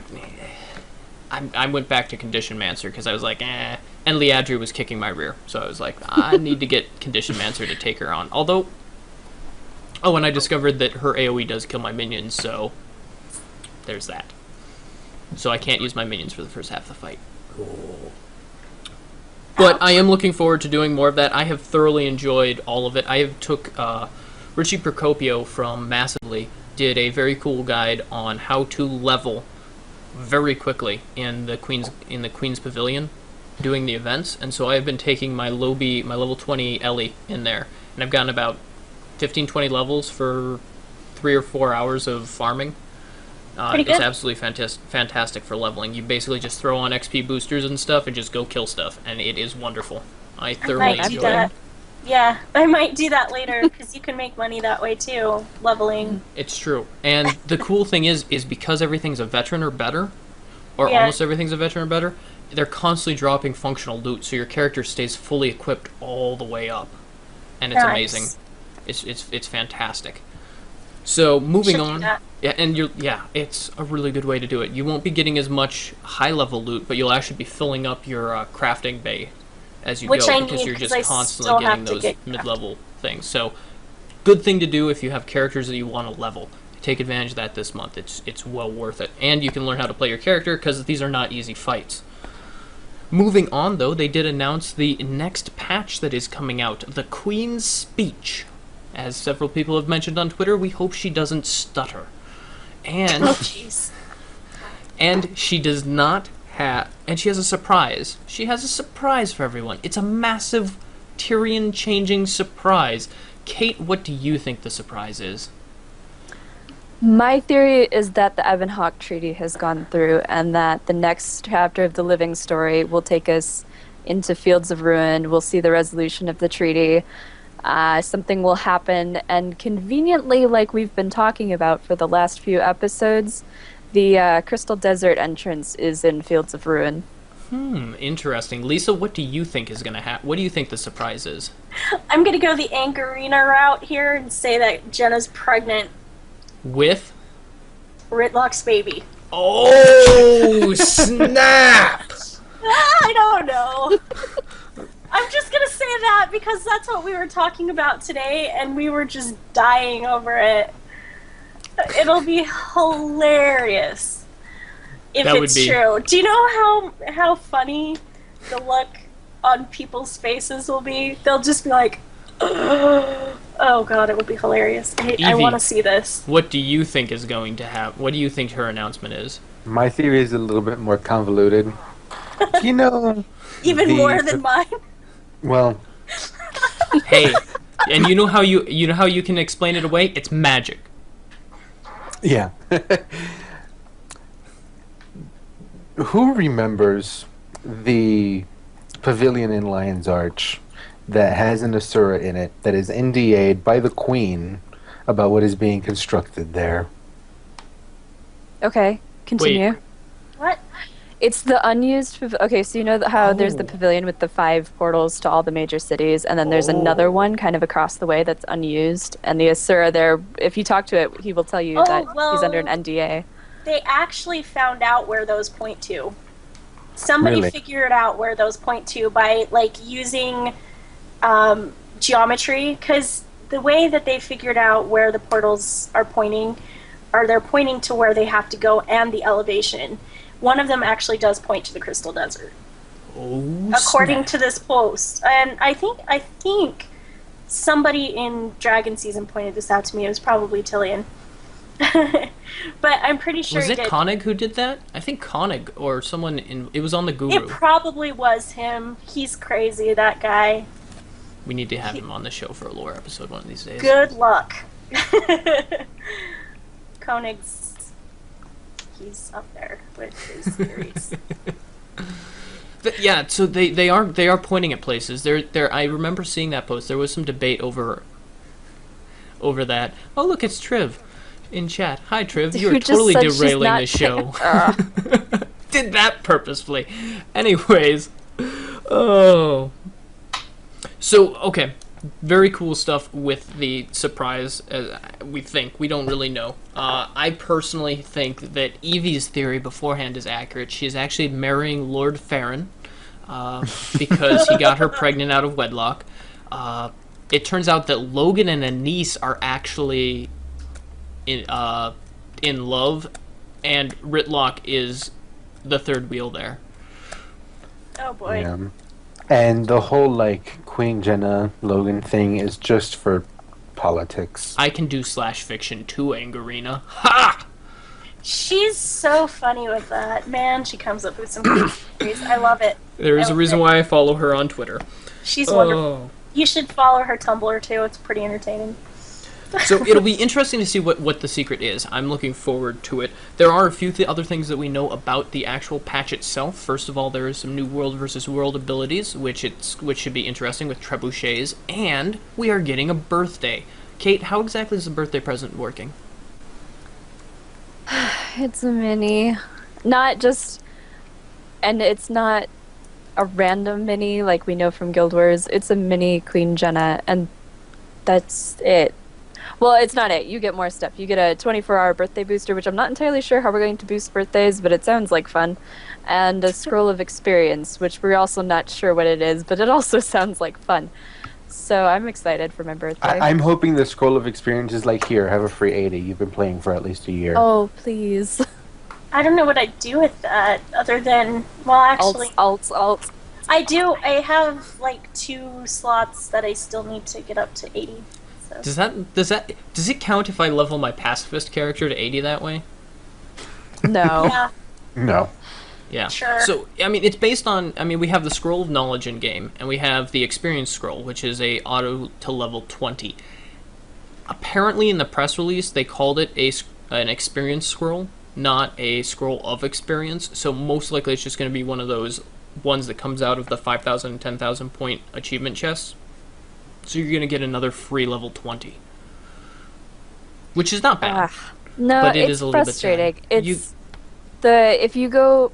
I went back to Condition Mancer because I was like, and Liadri was kicking my rear, so I was like, I need to get Condition Mancer to take her on. Although, and I discovered that her AoE does kill my minions, so there's that. So I can't use my minions for the first half of the fight. But I am looking forward to doing more of that. I have thoroughly enjoyed all of it. I have took Richie Procopio from Massively did a very cool guide on how to level very quickly in the Queen's Pavilion, doing the events, and so I have been taking my level 20 Ellie in there, and I've gotten about 15-20 levels for 3 or 4 hours of farming. It's absolutely fantastic for leveling. You basically just throw on XP boosters and stuff and just go kill stuff, and it is wonderful. I thoroughly enjoy it. Yeah, I might do that later, because you can make money that way too, leveling. It's true. And the cool thing is because everything's a veteran or better, or almost everything's a veteran or better, they're constantly dropping functional loot, so your character stays fully equipped all the way up. And it's amazing. It's fantastic. So moving on, it's a really good way to do it. You won't be getting as much high-level loot, but you'll actually be filling up your crafting bay as you go, because you're just constantly getting those mid-level things. So, good thing to do if you have characters that you want to level. Take advantage of that this month. It's well worth it, and you can learn how to play your character because these are not easy fights. Moving on, though, they did announce the next patch that is coming out, the Queen's Speech. As several people have mentioned on Twitter, we hope she doesn't stutter. And and she does not have, and she has a surprise. She has a surprise for everyone. It's a massive Tyrion-changing surprise. Kate, what do you think the surprise is? My theory is that the Evan-Hawke Treaty has gone through, and that the next chapter of the Living story will take us into Fields of Ruin. We'll see the resolution of the treaty. Something will happen, and conveniently, like we've been talking about for the last few episodes, the Crystal Desert entrance is in Fields of Ruin. Interesting. Lissah, what do you think is going to happen? What do you think the surprise is? I'm gonna go the Angarina route here and say that Jenna's pregnant. With? Ritlock's baby. Oh, snap! I don't know. I'm just gonna say that because that's what we were talking about today, and we were just dying over it. It'll be hilarious if That would it's be. true. Do you know how funny the look on people's faces will be? They'll just be like, "Oh God, it will be hilarious." I Evee, want to see this. What do you think is going to happen? What do you think her announcement is? My theory is a little bit more convoluted. You know, Even more than mine. well, Hey, and you know how you can explain it away? It's magic. yeah. Who remembers the pavilion in Lion's Arch that has an Asura in it that is NDA'd by the Queen about what is being constructed there? Okay, continue. What? It's the unused. Okay, so you know how there's the Oh. pavilion with the 5 portals to all the major cities, and then there's another one kind of across the way that's unused. And the Asura there, if you talk to it, he will tell you Oh, that well, he's under an NDA. They actually found out where those point to. Somebody Really? figured out where those point to by like using geometry, because the way that they figured out where the portals are pointing, are they're pointing to where they have to go and the elevation. One of them actually does point to the Crystal Desert, Oh, according snap. to this post. And I think somebody in Dragon Season pointed this out to me. It was probably Tillian. But I'm pretty sure Was he it did. Koenig who did that? I think Koenig or someone in. It was on the Guru. It probably was him. He's crazy, that guy. We need to have him on the show for a lore episode one of these days. Good luck. Koenig's... he's up there with his theories. Yeah, so they are pointing at places. I remember seeing that post. There was some debate over that. Oh, look, it's Triv in chat. Hi, Triv. You Who are just totally said she's derailing not the show. Ugh. Did that purposefully. Anyways, oh. So, okay. Very cool stuff with the surprise, we think. We don't really know. I personally think that Evee's theory beforehand is accurate. She is actually marrying Lord Farron because he got her pregnant out of wedlock. It turns out that Logan and Anise are actually in love, and Ritlock is the third wheel there. Oh boy. Yeah. And the whole, like, Queen Jenna Logan thing is just for politics. I can do /fiction too, Angarina. Ha! She's so funny with that. Man, she comes up with some great theories. I love it. There is I a love reason it. why I follow her on Twitter. She's wonderful. Oh. You should follow her Tumblr too. It's pretty entertaining. So it'll be interesting to see what the secret is. I'm looking forward to it. There are a few other things that we know about the actual patch itself. First of all, there is some new world versus world abilities, which should be interesting with trebuchets, and we are getting a birthday. Kate, how exactly is the birthday present working? It's a mini. Not just... And it's not a random mini like we know from Guild Wars. It's a mini Queen Jenna, and that's it. Well, it's not it. You get more stuff. You get a 24-hour birthday booster, which I'm not entirely sure how we're going to boost birthdays, but it sounds like fun. And a scroll of experience, which we're also not sure what it is, but it also sounds like fun. So I'm excited for my birthday. I'm hoping the scroll of experience is like, here, have a free 80. You've been playing for at least a year. Oh, please. I don't know what I'd do with that other than, well, actually, Alts. I do. I have like 2 slots that I still need to get up to 80. So. Does it count if I level my pacifist character to 80 that way? No. Yeah, No. Yeah. Sure. So, I mean, it's based on... I mean, we have the Scroll of Knowledge in-game, and we have the Experience Scroll, which is a auto to level 20. Apparently, in the press release, they called it an Experience Scroll, not a Scroll of Experience, so most likely it's just going to be one of those ones that comes out of the 5,000 and 10,000 point achievement chests. So you're going to get another free level 20. Which is not bad. No, But it it's is a little bit frustrating. sad. If you go...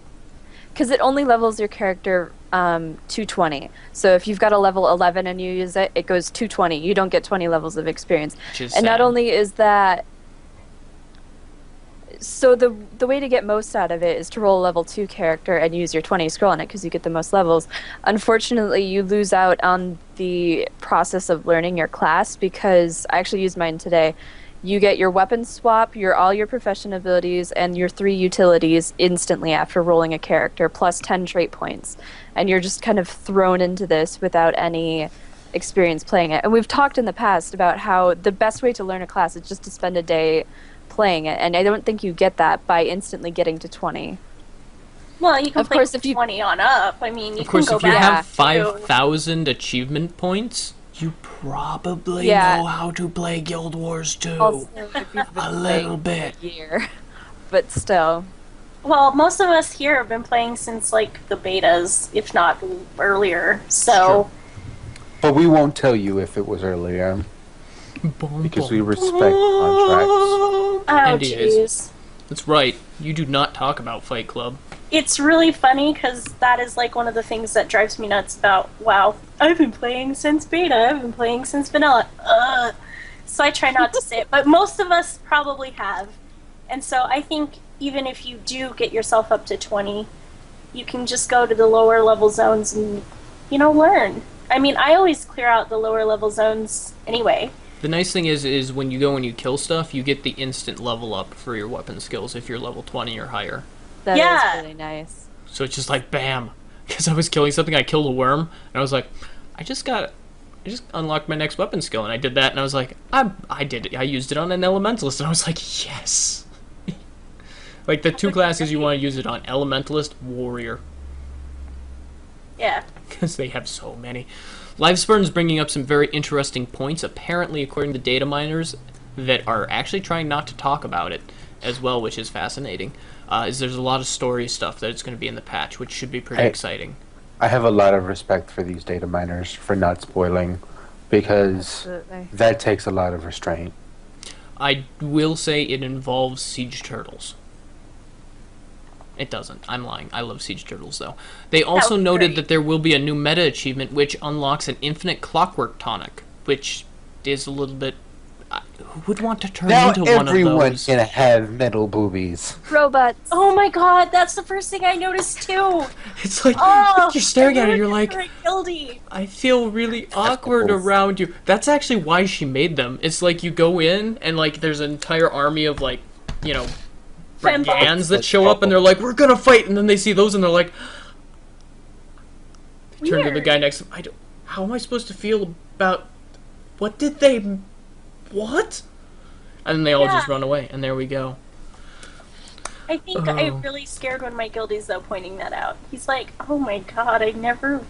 because it only levels your character to 20. So if you've got a level 11 and you use it, it goes to 20. You don't get 20 levels of experience. And not only is that... So the way to get most out of it is to roll a level 2 character and use your 20 scroll on it because you get the most levels. Unfortunately, you lose out on the process of learning your class because I actually used mine today. You get your weapon swap, all your profession abilities, and your 3 utilities instantly after rolling a character, plus 10 trait points. And you're just kind of thrown into this without any experience playing it. And we've talked in the past about how the best way to learn a class is just to spend a day playing it, and I don't think you get that by instantly getting to 20. Well, you can of play course, from if you 20 on up. I mean, you Of course, can go if you back have to- 5,000 achievement points, you probably know how to play Guild Wars 2. Also, if you've been A little playing bit. for a year. But still. Well, most of us here have been playing since, like, the betas, if not earlier, so... But we won't tell you if it was earlier. Because we respect contracts. Oh, NDAs. jeez. That's right. You do not talk about Fight Club. It's really funny, because that is, like, one of the things that drives me nuts about, wow, I've been playing since beta, I've been playing since vanilla. So I try not to say it, but most of us probably have. And so I think even if you do get yourself up to 20, you can just go to the lower level zones and, learn. I mean, I always clear out the lower level zones anyway. The nice thing is when you go and you kill stuff, you get the instant level up for your weapon skills if you're level 20 or higher. That Yeah. is really nice. So it's just like, bam. Because I was killing something, I killed a worm, and I was like, I just unlocked my next weapon skill, and I did that, and I was like, I did it. I used it on an elementalist, and I was like, yes. Like, the 2 classes you want to use it on, elementalist, warrior. Yeah. Because they have so many. Livespurn's bringing up some very interesting points, apparently according to data miners, that are actually trying not to talk about it as well, which is fascinating. There's a lot of story stuff that it's going to be in the patch, which should be pretty exciting. I have a lot of respect for these data miners for not spoiling, because that takes a lot of restraint. I will say it involves siege turtles. It doesn't. I'm lying. I love siege turtles, though. They also noted that there will be a new meta achievement which unlocks an infinite clockwork tonic, which is a little bit... who would want to turn into one of those? Now everyone's gonna have metal boobies. Robots. Oh my god, that's the first thing I noticed too! It's like, Oh, you're staring at it, you're like, guilty. I feel really awkward around you. That's actually why she made them. It's like you go in, and like there's an entire army of like, brigands that show up, and they're like, we're gonna fight, and then they see those, and they're like... They turn to the guy next to them, how am I supposed to feel about... What did they... What? And then they all just run away, and there we go. I think I really scared one of my guildies though pointing that out. He's like, "Oh my god, I never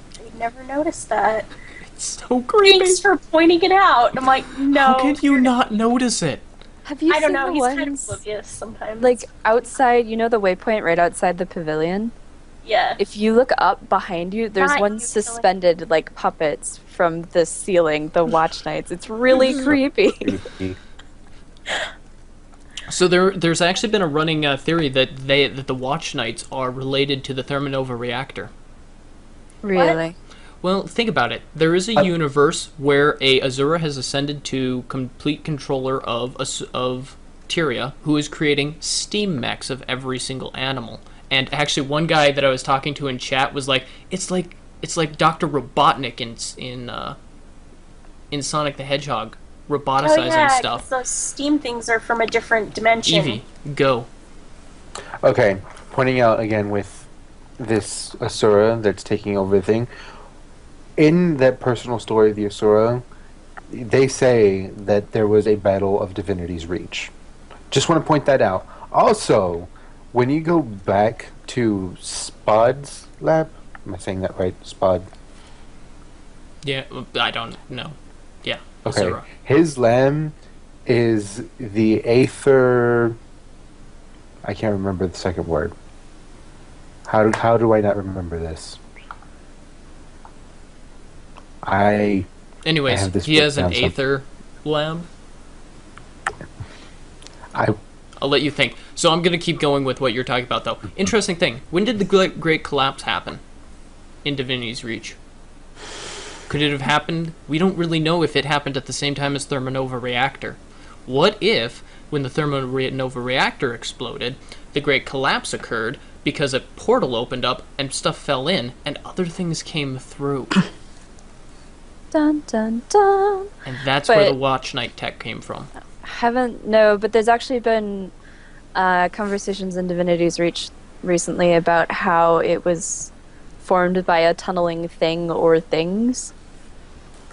noticed that." It's so creepy. Thanks for pointing it out. And I'm like, no. How can you not notice it? Have you I don't seen know. the He's ones, kind of oblivious sometimes. like outside, the waypoint right outside the pavilion? yeah. If you look up behind you, there's Not one you, suspended like puppets from the ceiling, the watch knights. It's really creepy. So there's actually been a running theory that the Watch Knights are related to the Thermonova reactor. Really? Well, think about it. There is a universe where a Azura has ascended to complete controller of Tyria, who is creating steam mechs of every single animal. And actually, one guy that I was talking to in chat was like, "It's like Dr. Robotnik in Sonic the Hedgehog, roboticizing stuff." 'Cause those steam things are from a different dimension. Evie, go. Okay, pointing out again with this Asura that's taking over the thing. In that personal story of the Asura, they say that there was a battle of Divinity's Reach. Just want to point that out. Also, when you go back to Spod's lab, am I saying that right? Spod? Yeah, I don't know. Yeah, Okay. Azura. His lab is the Aether... I can't remember the second word. How do I not remember this? Anyways, have this he has an written down Aether lab. I'll let you think. So I'm going to keep going with what you're talking about, though. Interesting thing. When did the Great Collapse happen in Divinity's Reach? Could it have happened? We don't really know if it happened at the same time as Thermonova Reactor. What if, when the Thermonova Reactor exploded, the Great Collapse occurred because a portal opened up and stuff fell in and other things came through? Dun dun dun. And that's where the Watch Night tech came from. But there's actually been conversations in Divinity's Reach recently about how it was formed by a tunneling thing or things.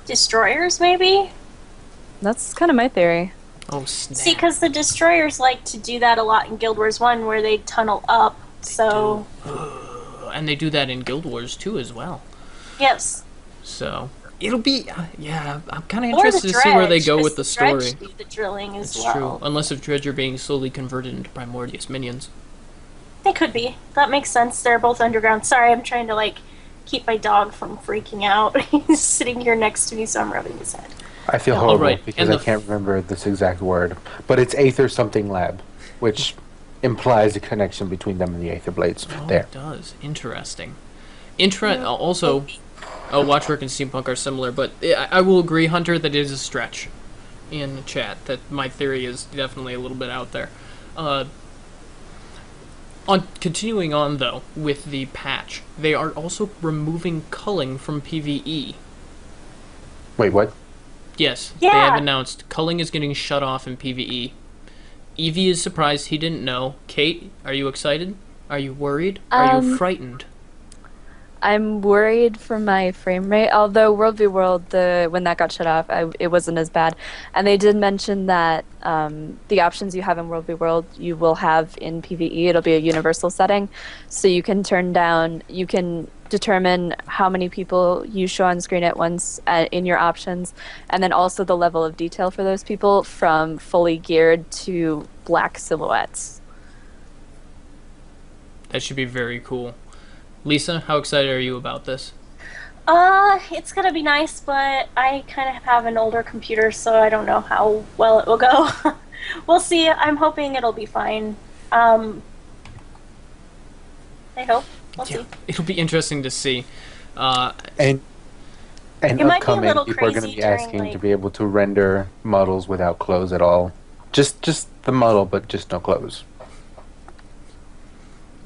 Destroyers, maybe? That's kind of my theory. Oh, snap. See, because the destroyers like to do that a lot in Guild Wars 1, where they tunnel up, so... And they do that in Guild Wars 2 as well. Yes. So, it'll be... yeah, I'm kind of Or interested the to see where they Dredge, go 'cause with the Dredge story. do the drilling as It's well. true. Unless if Dredge are being slowly converted into Primordius minions. They could be. That makes sense. They're both underground. Sorry, I'm trying to, like, keep my dog from freaking out. He's sitting here next to me, so I'm rubbing his head. I feel Yeah, horrible alright, because and I can't remember this exact word. But it's Aether something lab, which implies a connection between them and the Aether Blades. Oh, There. it does. Interesting. Also, Watchwork and Steampunk are similar, but I will agree, Hunter, that it is a stretch in the chat, that my theory is definitely a little bit out there. Continuing on, though, with the patch, they are also removing culling from PvE. Wait, what? Yes, Yeah. they have announced culling is getting shut off in PvE. Evie is surprised he didn't know. Kate, are you excited? Are you worried? Are you frightened? I'm worried for my frame rate, although World v World, when that got shut off, it wasn't as bad. And they did mention that the options you have in World v World, you will have in PvE. It'll be a universal setting, so you can you can determine how many people you show on screen at once in your options, and then also the level of detail for those people, from fully geared to black silhouettes. That should be very cool. Lissah, how excited are you about this? It's gonna be nice, but I kind of have an older computer, so I don't know how well it will go. We'll see. I'm hoping it'll be fine. I hope. We'll see. It'll be interesting to see. And It might be a upcoming, little people are going to crazy be during, asking like- to be able to render models without clothes at all. Just the model, but just no clothes.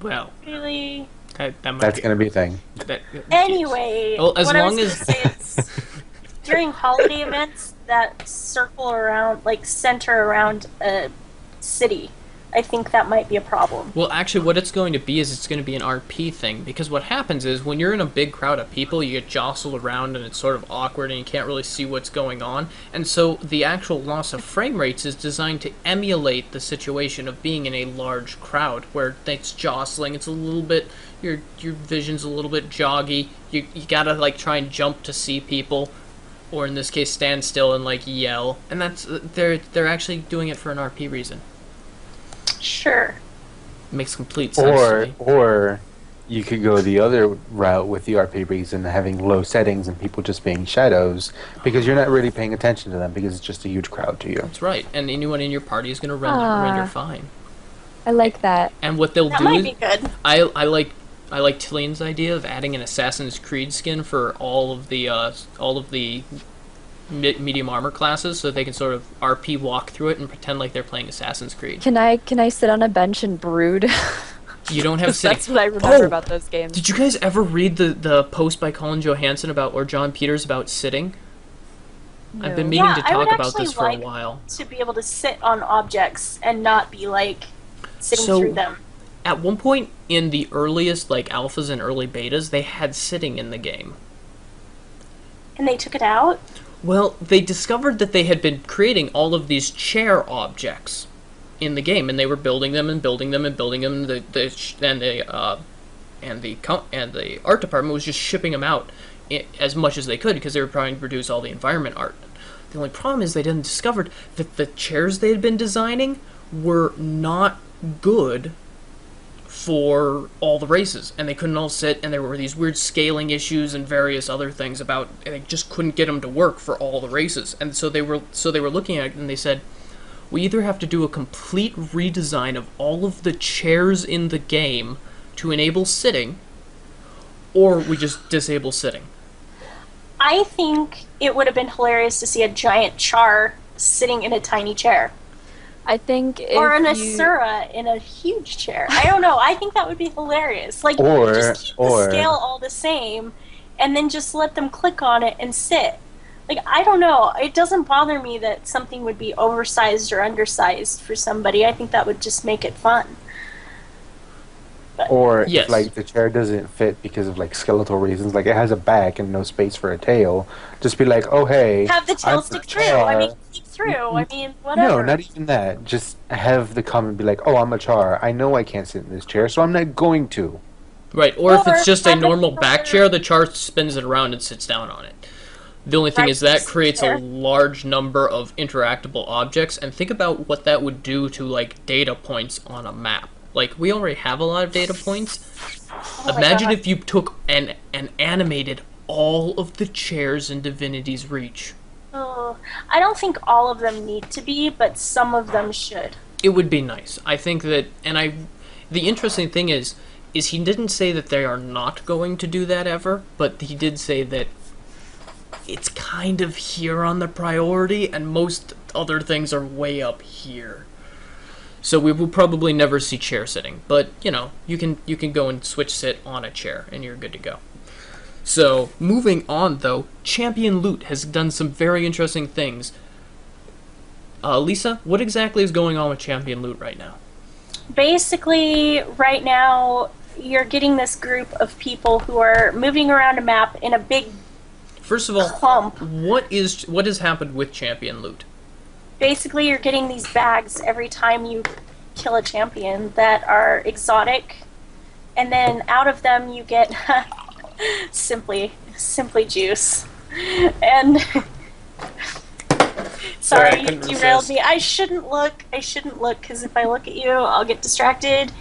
Well, Really? that might That's be... going to be a thing. Anyway, Well, as what I long was as- gonna say is, during holiday events that circle around, like, center around a city, I think that might be a problem. Well, actually, what it's going to be is it's going to be an RP thing, because what happens is when you're in a big crowd of people, you get jostled around and it's sort of awkward and you can't really see what's going on, and so the actual loss of frame rates is designed to emulate the situation of being in a large crowd, where it's jostling, it's a little bit, your vision's a little bit joggy, you gotta, like, try and jump to see people, or in this case, stand still and, like, yell, and that's, they're actually doing it for an RP reason. Sure. Makes complete sense to me. Or you could go the other route with the RP reason, having low settings and people just being shadows, because you're not really paying attention to them because it's just a huge crowd to you. That's right, and anyone in your party is going to render fine. I like that. And what they'll That do, might be good. I like Tillian's idea of adding an Assassin's Creed skin for all of the medium armor classes, so they can sort of RP walk through it and pretend like they're playing Assassin's Creed. Can I sit on a bench and brood? You don't have 'Cause sitting. that's what I remember Oh! about those games. Did you guys ever read the post by Colin Johansson or John Peters about sitting? I've been meaning to I would talk about actually this for a like while. to be able to sit on objects and not be, like, sitting So- through them. At one point in the earliest, like, alphas and early betas, they had sitting in the game. And they took it out? Well, they discovered that they had been creating all of these chair objects in the game, and they were building them and building them and building them. And the art department was just shipping them out as much as they could because they were trying to produce all the environment art. The only problem is they didn't discover that the chairs they had been designing were not good for all the races, and they couldn't all sit, and there were these weird scaling issues and various other things about, and they just couldn't get them to work for all the races. And so they were looking at it and they said, we either have to do a complete redesign of all of the chairs in the game to enable sitting, or we just disable sitting. I think it would have been hilarious to see a giant char sitting in a tiny chair. I think Or an Asura in a huge chair. I don't know. I think that would be hilarious. Like, just keep the scale all the same, and then just let them click on it and sit. Like, I don't know. It doesn't bother me that something would be oversized or undersized for somebody. I think that would just make it fun. Or Yes. if, like, the chair doesn't fit because of, like, skeletal reasons, like it has a back and no space for a tail, just be like, oh, hey. Have the tail I'm stick a through. char. I mean, peek through. I mean, whatever. No, not even that. Just have the comment be like, oh, I'm a char. I know I can't sit in this chair, so I'm not going to. Right, or if it's just a have the normal back chair- chair, the char spins it around and sits down on it. The only thing Right, is that just creates there. a large number of interactable objects, and think about what that would do to, like, data points on a map. Like, we already have a lot of data points. Oh my Imagine God. if you took and animated all of the chairs in Divinity's Reach. Oh, I don't think all of them need to be, but some of them should. It would be nice. I think that, the interesting thing is he didn't say that they are not going to do that ever, but he did say that it's kind of here on the priority, and most other things are way up here. So we will probably never see chair sitting, but you know, you can go and switch sit on a chair, and you're good to go. So moving on, though, Champion Loot has done some very interesting things. Lissah, what exactly is going on with Champion Loot right now? Basically, right now, you're getting this group of people who are moving around a map in a big First of all, clump. what has happened with Champion Loot? Basically, you're getting these bags every time you kill a champion that are exotic, and then out of them you get simply juice. And Sorry, I sorry, you couldn't derailed resist. me. I shouldn't look because if I look at you, I'll get distracted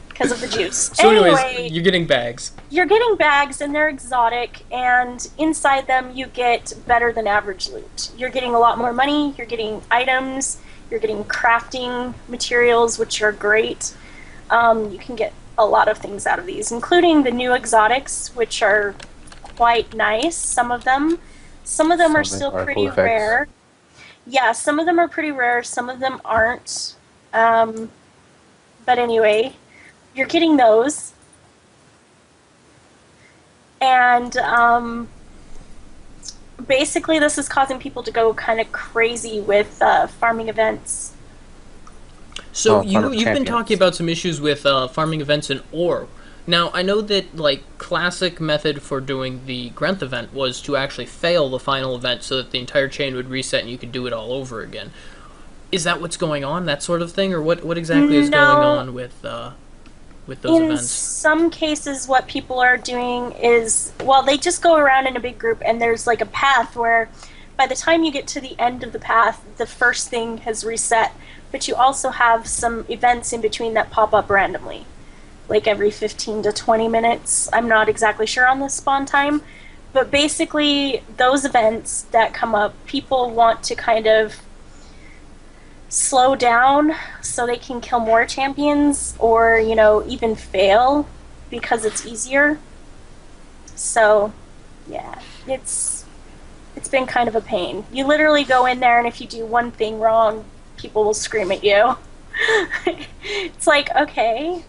because of the juice. So anyways, Anyway, you're getting bags. you're getting bags and they're exotic, and inside them you get better than average loot. You're getting a lot more money, you're getting items, you're getting crafting materials, which are great. You can get a lot of things out of these, including the new exotics, which are quite nice. Some of them are still are pretty cool effects. rare. Yeah, some of them are pretty rare, some of them aren't. But anyway, you're getting those. And basically this is causing people to go kind of crazy with farming events. So Fun of you've been champions. talking about some issues with farming events in Ore. Now, I know that, like, classic method for doing the Grenth event was to actually fail the final event so that the entire chain would reset and you could do it all over again. Is that what's going on, that sort of thing? Or what exactly is No. going on with those In events? some cases, what people are doing is, well, they just go around in a big group, and there's like a path where by the time you get to the end of the path, the first thing has reset, but you also have some events in between that pop up randomly, like every 15 to 20 minutes. I'm not exactly sure on the spawn time, but basically those events that come up, people want to kind of slow down so they can kill more champions, or even fail because it's easier. So yeah, it's been kind of a pain. You literally go in there, and if you do one thing wrong, people will scream at you. It's like, okay,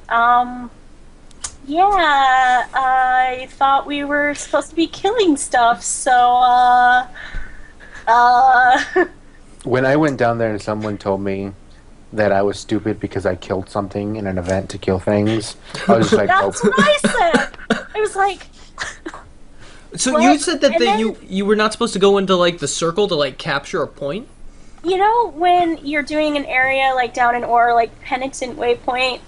yeah, I thought we were supposed to be killing stuff, so When I went down there and someone told me that I was stupid because I killed something in an event to kill things, I was just like, that's oh. what I said. I was like, So Well, you said that and then- you were not supposed to go into, like, the circle to, like, capture a point? when you're doing an area like down in Ore, like Penitent Waypoint,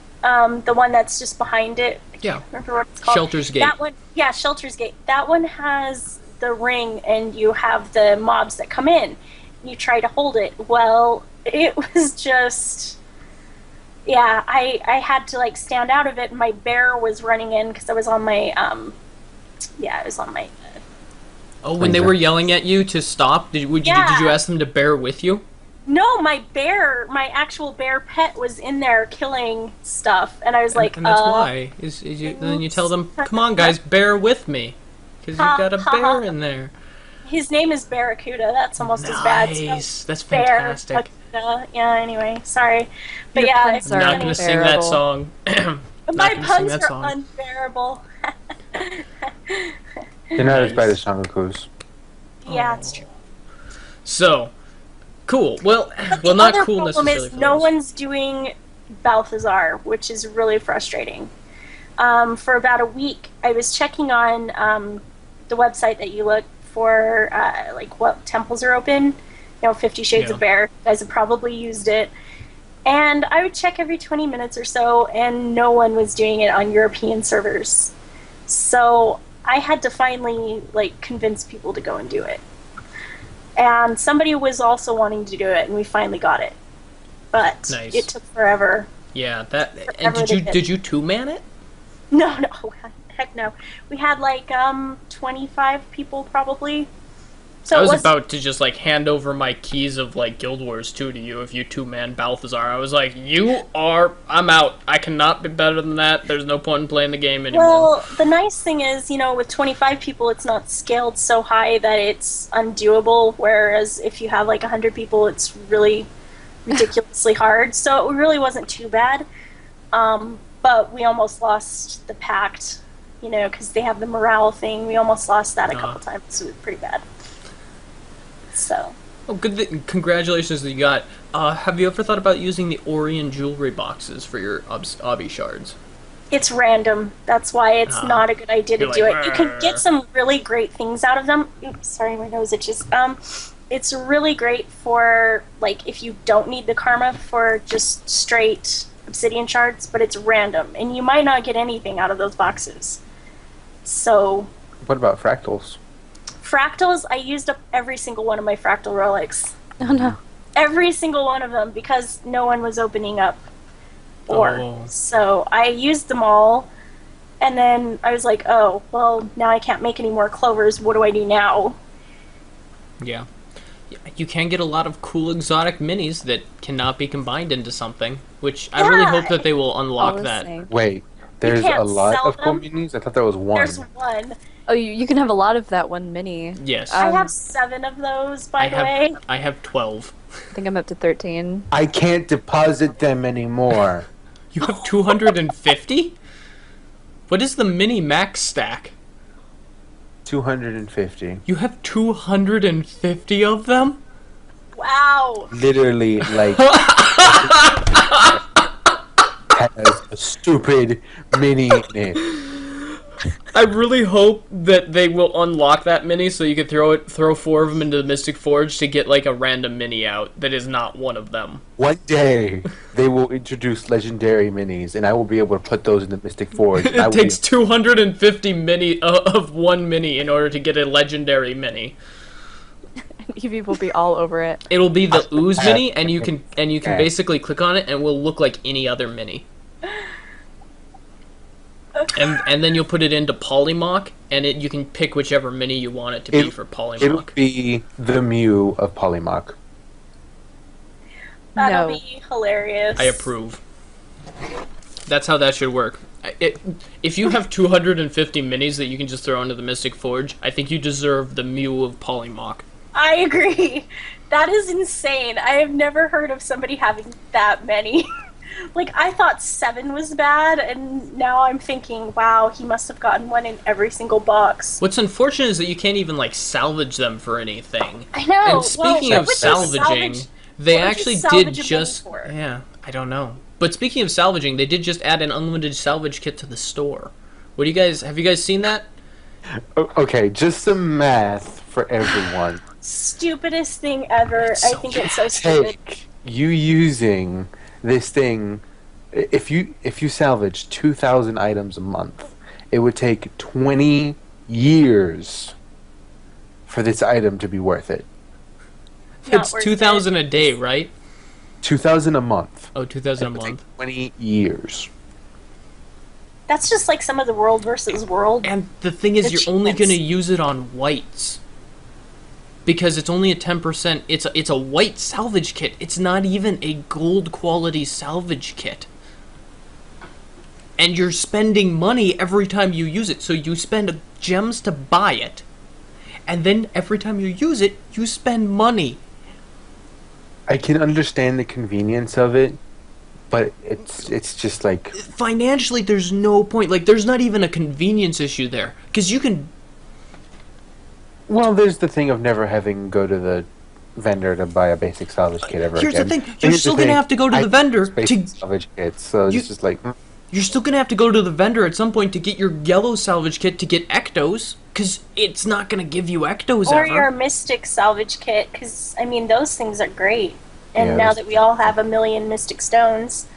the one that's just behind it. I Yeah. can't remember what it's called. Shelter's Gate. That one, yeah, Shelter's Gate. That one has the ring, and you have the mobs that come in. You try to hold it. Well, it was just, yeah, I had to like stand out of it, and my bear was running in because I was on my, I was on my. Oh, when they were yelling at you to stop, did you Yeah. ask them to bear with you? No, my actual bear pet was in there killing stuff, and I was like, and that's why. Then you tell them, come on, guys, bear with me. Because you've got a bear in there. His name is Barracuda. That's almost as bad. Nice. That's fantastic. Yeah, anyway, sorry. But Your yeah, puns I'm are not going to sing that unbearable. song. my puns are unbearable. They're not as bad as Shangoku's. Yeah, it's true. So, cool. Well, The not other cool problem necessarily. is for no those. one's doing Balthazar, which is really frustrating. For about a week, I was checking on the website that you look for, like what temples are open. 50 Shades of Bear. You guys have probably used it. And I would check every 20 minutes or so, and no one was doing it on European servers. So I had to finally convince people to go and do it. And somebody was also wanting to do it, and we finally got it. But Nice. it took forever. Yeah, that. And Forever did you two-man it? No, heck no. We had 25 people probably. So I was it about to just hand over my keys of Guild Wars 2 to you if you two-man Balthazar. I was like, I'm out. I cannot be better than that. There's no point in playing the game anymore. Well, the nice thing is, with 25 people, it's not scaled so high that it's undoable, whereas if you have 100 people, it's really ridiculously hard. So it really wasn't too bad. But we almost lost the pact, because they have the morale thing. We almost lost that a couple times, so it was pretty bad. So. Oh, good. Congratulations that you got. Have you ever thought about using the Orion jewelry boxes for your obby shards? It's random. That's why it's not a good idea to do it. You can get some really great things out of them. Oops, sorry, my nose itches. It's really great for, if you don't need the karma for just straight obsidian shards, but it's random, and you might not get anything out of those boxes. So... What about fractals? Fractals, I used up every single one of my fractal relics. Oh no. Every single one of them, because no one was opening up ore. Oh. So I used them all, and then I was like, oh, well, now I can't make any more clovers. What do I do now? Yeah. You can get a lot of cool exotic minis that cannot be combined into something, which I really hope that they will unlock All the that. same. Wait, there's can't a lot sell of cool them? minis? I thought there was one. There's one. Oh, you can have a lot of that one mini. Yes. I have 7 of those, by the way. I have 12. I think I'm up to 13. I can't deposit them anymore. You have 250? What is the mini max stack? 250. You have 250 of them? Wow. Literally, has a stupid mini in it. I really hope that they will unlock that mini so you can throw 4 of them into the Mystic Forge to get a random mini out that is not one of them. One day, they will introduce legendary minis, and I will be able to put those in the Mystic Forge. and I It will takes 250 mini of one mini in order to get a legendary mini. Evie will be all over it. It'll be the Ooze mini, and you can basically click on it, and it will look like any other mini. And then you'll put it into Polymach, and you can pick whichever mini you want it to be for It'll Polymach. be the Mew of Polymach. That'll No. be hilarious. I approve. That's how that should work. If you have 250 minis that you can just throw into the Mystic Forge, I think you deserve the Mew of Polymach. I agree. That is insane. I have never heard of somebody having that many. I thought 7 was bad, and now I'm thinking, wow, he must have gotten one in every single box. What's unfortunate is that you can't even salvage them for anything. I know. And speaking of salvaging, they what would you actually salvage did a mini just for? yeah, I don't know. But speaking of salvaging, they did just add an unlimited salvage kit to the store. Have you guys seen that? Okay, just some math for everyone. Stupidest thing ever. It's so I think it's so stupid. Take you using this thing. If you salvage 2,000 items a month, it would take 20 years for this item to be worth it. Not It's worth 2,000 a day, right? 2,000 a month. Oh, 2,000 a It would month. take 20 years. That's just like some of the World versus World. And the thing is, The you're only achievements. going to use it on whites. because it's only a 10%. It's a white salvage kit. It's not even a gold quality salvage kit. And you're spending money every time you use it. So you spend gems to buy it, and then every time you use it, you spend money. I can understand the convenience of it, but it's just like... Financially, there's no point. Like, there's not even a convenience issue there. Because you can... Well, there's the thing of never having go to the vendor to buy a basic salvage kit ever Here's again. the thing. You're still going to have to go to the vendor to... salvage kits, so it's just like... You're still going to have to go to the vendor at some point to get your yellow salvage kit to get ectos, because it's not going to give you ectos Or ever. your mystic salvage kit, because, I mean, those things are great. And Yeah, now that we all have 1,000,000 mystic stones.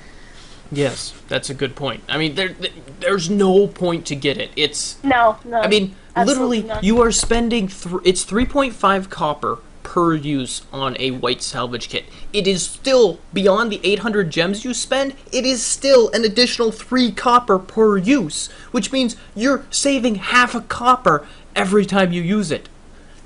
Yes, that's a good point. I mean, there's no point to get it. It's... No. I mean, absolutely literally, none. you are spending... it's 3.5 copper per use on a white salvage kit. It is still, beyond the 800 gems you spend, it is still an additional 3 copper per use, which means you're saving half a copper every time you use it.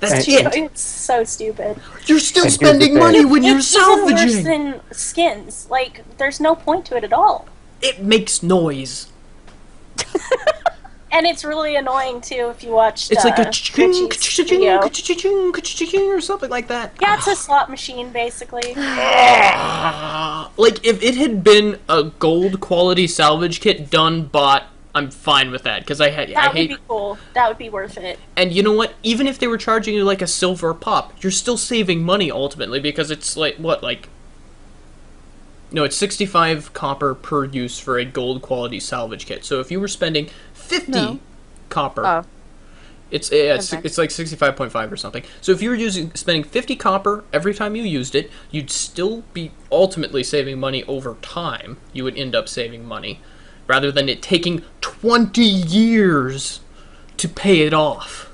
That's it. It's so stupid. You're still And here's the spending thing. money when you're It's even worse salvaging. than skins. Like, there's no point to it at all. It makes noise. And it's really annoying, too, if you watched It's like a Richie's video. or something like that. Yeah, it's a slot machine, basically. Like, if it had been a gold quality salvage kit done, bought, I'm fine with that, because I That would hate... be cool. That would be worth it. And you know what? Even if they were charging you like a silver pop, you're still saving money ultimately, because it's like, what, like... No, it's 65 copper per use for a gold quality salvage kit. So if you were spending 50 copper... Oh. It's Okay. it's like 65.5 or something. So if you were spending 50 copper every time you used it, you'd still be ultimately saving money over time. You would end up saving money, rather than it taking 20 years to pay it off.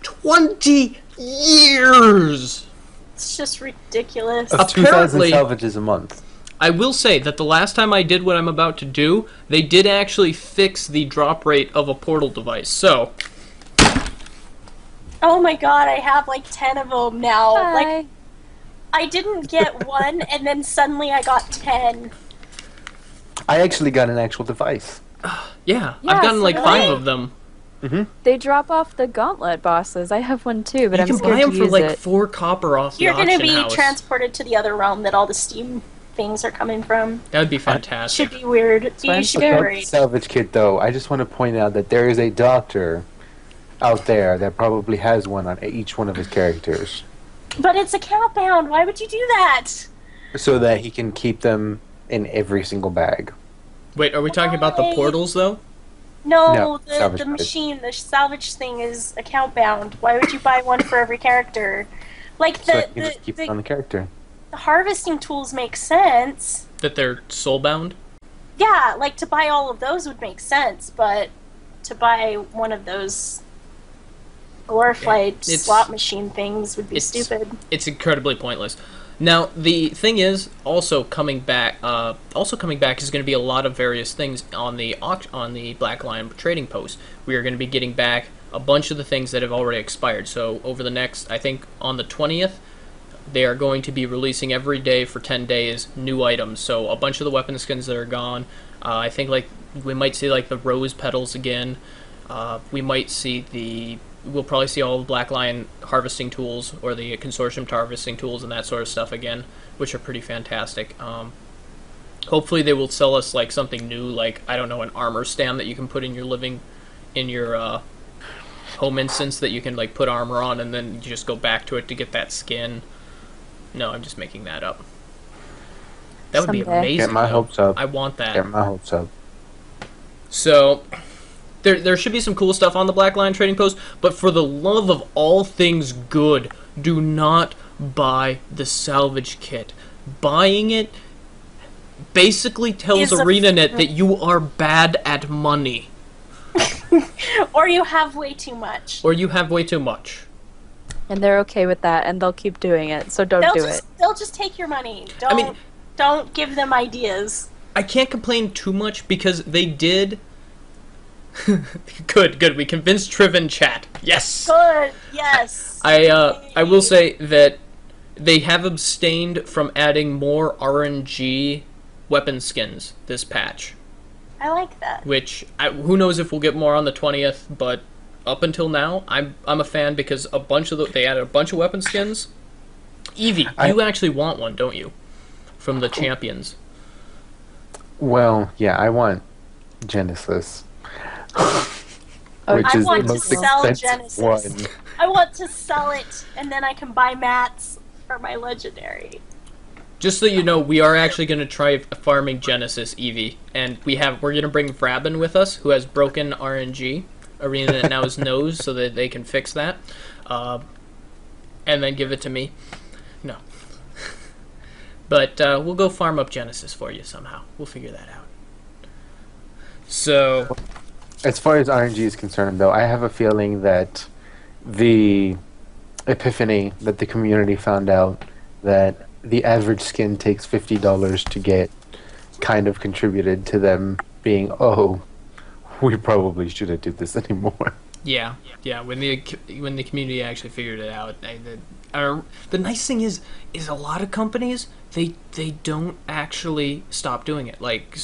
20 years! It's just ridiculous. Of 2,000 Apparently- salvages a month. I will say that the last time I did what I'm about to do, they did actually fix the drop rate of a portal device. So, Oh my god, I have like 10 of them now. Hi. Like, I didn't get one, and then suddenly I got 10. I actually got an actual device. yeah, Yeah, I've gotten like so 5 really? of them. They drop off the gauntlet bosses. I have one too, but You I'm can scared buy them to for use like it. 4 copper off the You're auction gonna be house. transported to the other realm that all the Steam things are coming from. That would be fantastic. Should be weird. why I'm You should be scared. About the worried. salvage kit, though, I just want to point out that there is a doctor out there that probably has one on each one of his characters, But it's account bound. Why would you do that? so that he can keep them in every single bag. Wait, are we talking about the Why? portals though? No, No, the salvage kit. machine, the salvage thing is account bound. Why would you buy one for every character? Like So the he can just keep it on the character. the harvesting tools make sense. That they're soulbound? Yeah, like to buy all of those would make sense, but to buy one of those glorified It's- slot machine things would be it's- stupid. It's incredibly pointless. Now, the thing is, also coming back is going to be a lot of various things on the Black Lion trading post. We are going to be getting back a bunch of the things that have already expired. So over the next, I think on the 20th, they are going to be releasing every day for 10 days new items. So a bunch of the weapon skins that are gone. I think like we might see like the rose petals again. We might see we'll probably see all the Black Lion harvesting tools, or the consortium harvesting tools and that sort of stuff again, which are pretty fantastic. Hopefully they will sell us like something new, like, I don't know, an armor stand that you can put in your home instance that you can like put armor on and then you just go back to it to get that skin. No, I'm just making that up. That would be Someday. amazing. Get my though. hopes up. I want that. Get my hopes up. So, there should be some cool stuff on the Black Lion trading post, but for the love of all things good, do not buy the salvage kit. Buying it basically tells Is a- ArenaNet that you are bad at money, Or you have way too much. or you have way too much. And they're okay with that, and they'll keep doing it. So don't do it. They'll just take your money. Don't give them ideas. I can't complain too much because they did Good. We convinced Triv in chat. Yes. Good. Yes. I will say that they have abstained from adding more RNG weapon skins this patch. I like that. Which who knows if we'll get more on the 20th, but up until now, I'm a fan because they added a bunch of weapon skins. Evie, you actually want one, don't you? From the champions. Well, yeah, I want Genesis. Which I is want the to most sell expensive Genesis. one. I want to sell it, and then I can buy mats for my legendary. Just so you know, we are actually going to try farming Genesis, Evie, and we're going to bring Vrabin with us, who has broken RNG. Arena now knows so that they can fix that, and then give it to me. No. But we'll go farm up Genesis for you somehow. We'll figure that out. So, as far as RNG is concerned, though, I have a feeling that the epiphany that the community found out that the average skin takes $50 to get kind of contributed to them being, oh, we probably shouldn't do this anymore. Yeah. When the community actually figured it out, the nice thing is a lot of companies they don't actually stop doing it. Like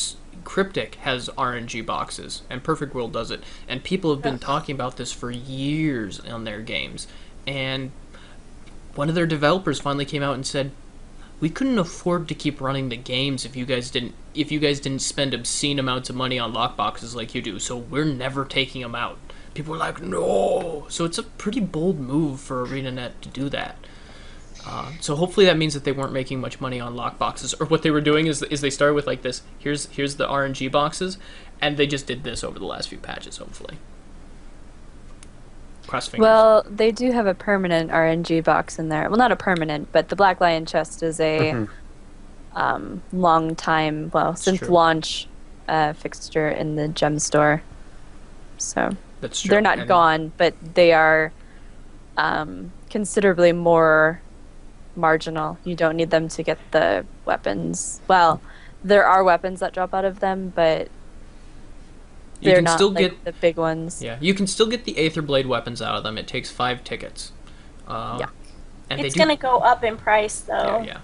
Cryptic has RNG boxes, and Perfect World does it, and people have been talking about this for years on their games. And one of their developers finally came out and said, we couldn't afford to keep running the games if you guys didn't spend obscene amounts of money on lockboxes like you do, so we're never taking them out. People were like, no! So it's a pretty bold move for ArenaNet to do that. So hopefully that means that they weren't making much money on lockboxes, or what they were doing is they started with like this, here's the RNG boxes, and they just did this over the last few patches, hopefully. Cross fingers. Well, they do have a permanent RNG box in there. Well, not a permanent, but the Black Lion chest is a long time, since launch fixture in the gem store. So that's true. They're not gone, but they are considerably more marginal. You don't need them to get the weapons. Well, there are weapons that drop out of them, but they're not like the big ones. Yeah, you can still get the Aether Blade weapons out of them. It takes 5 tickets. Yeah. And it's going to go up in price, though. Yeah.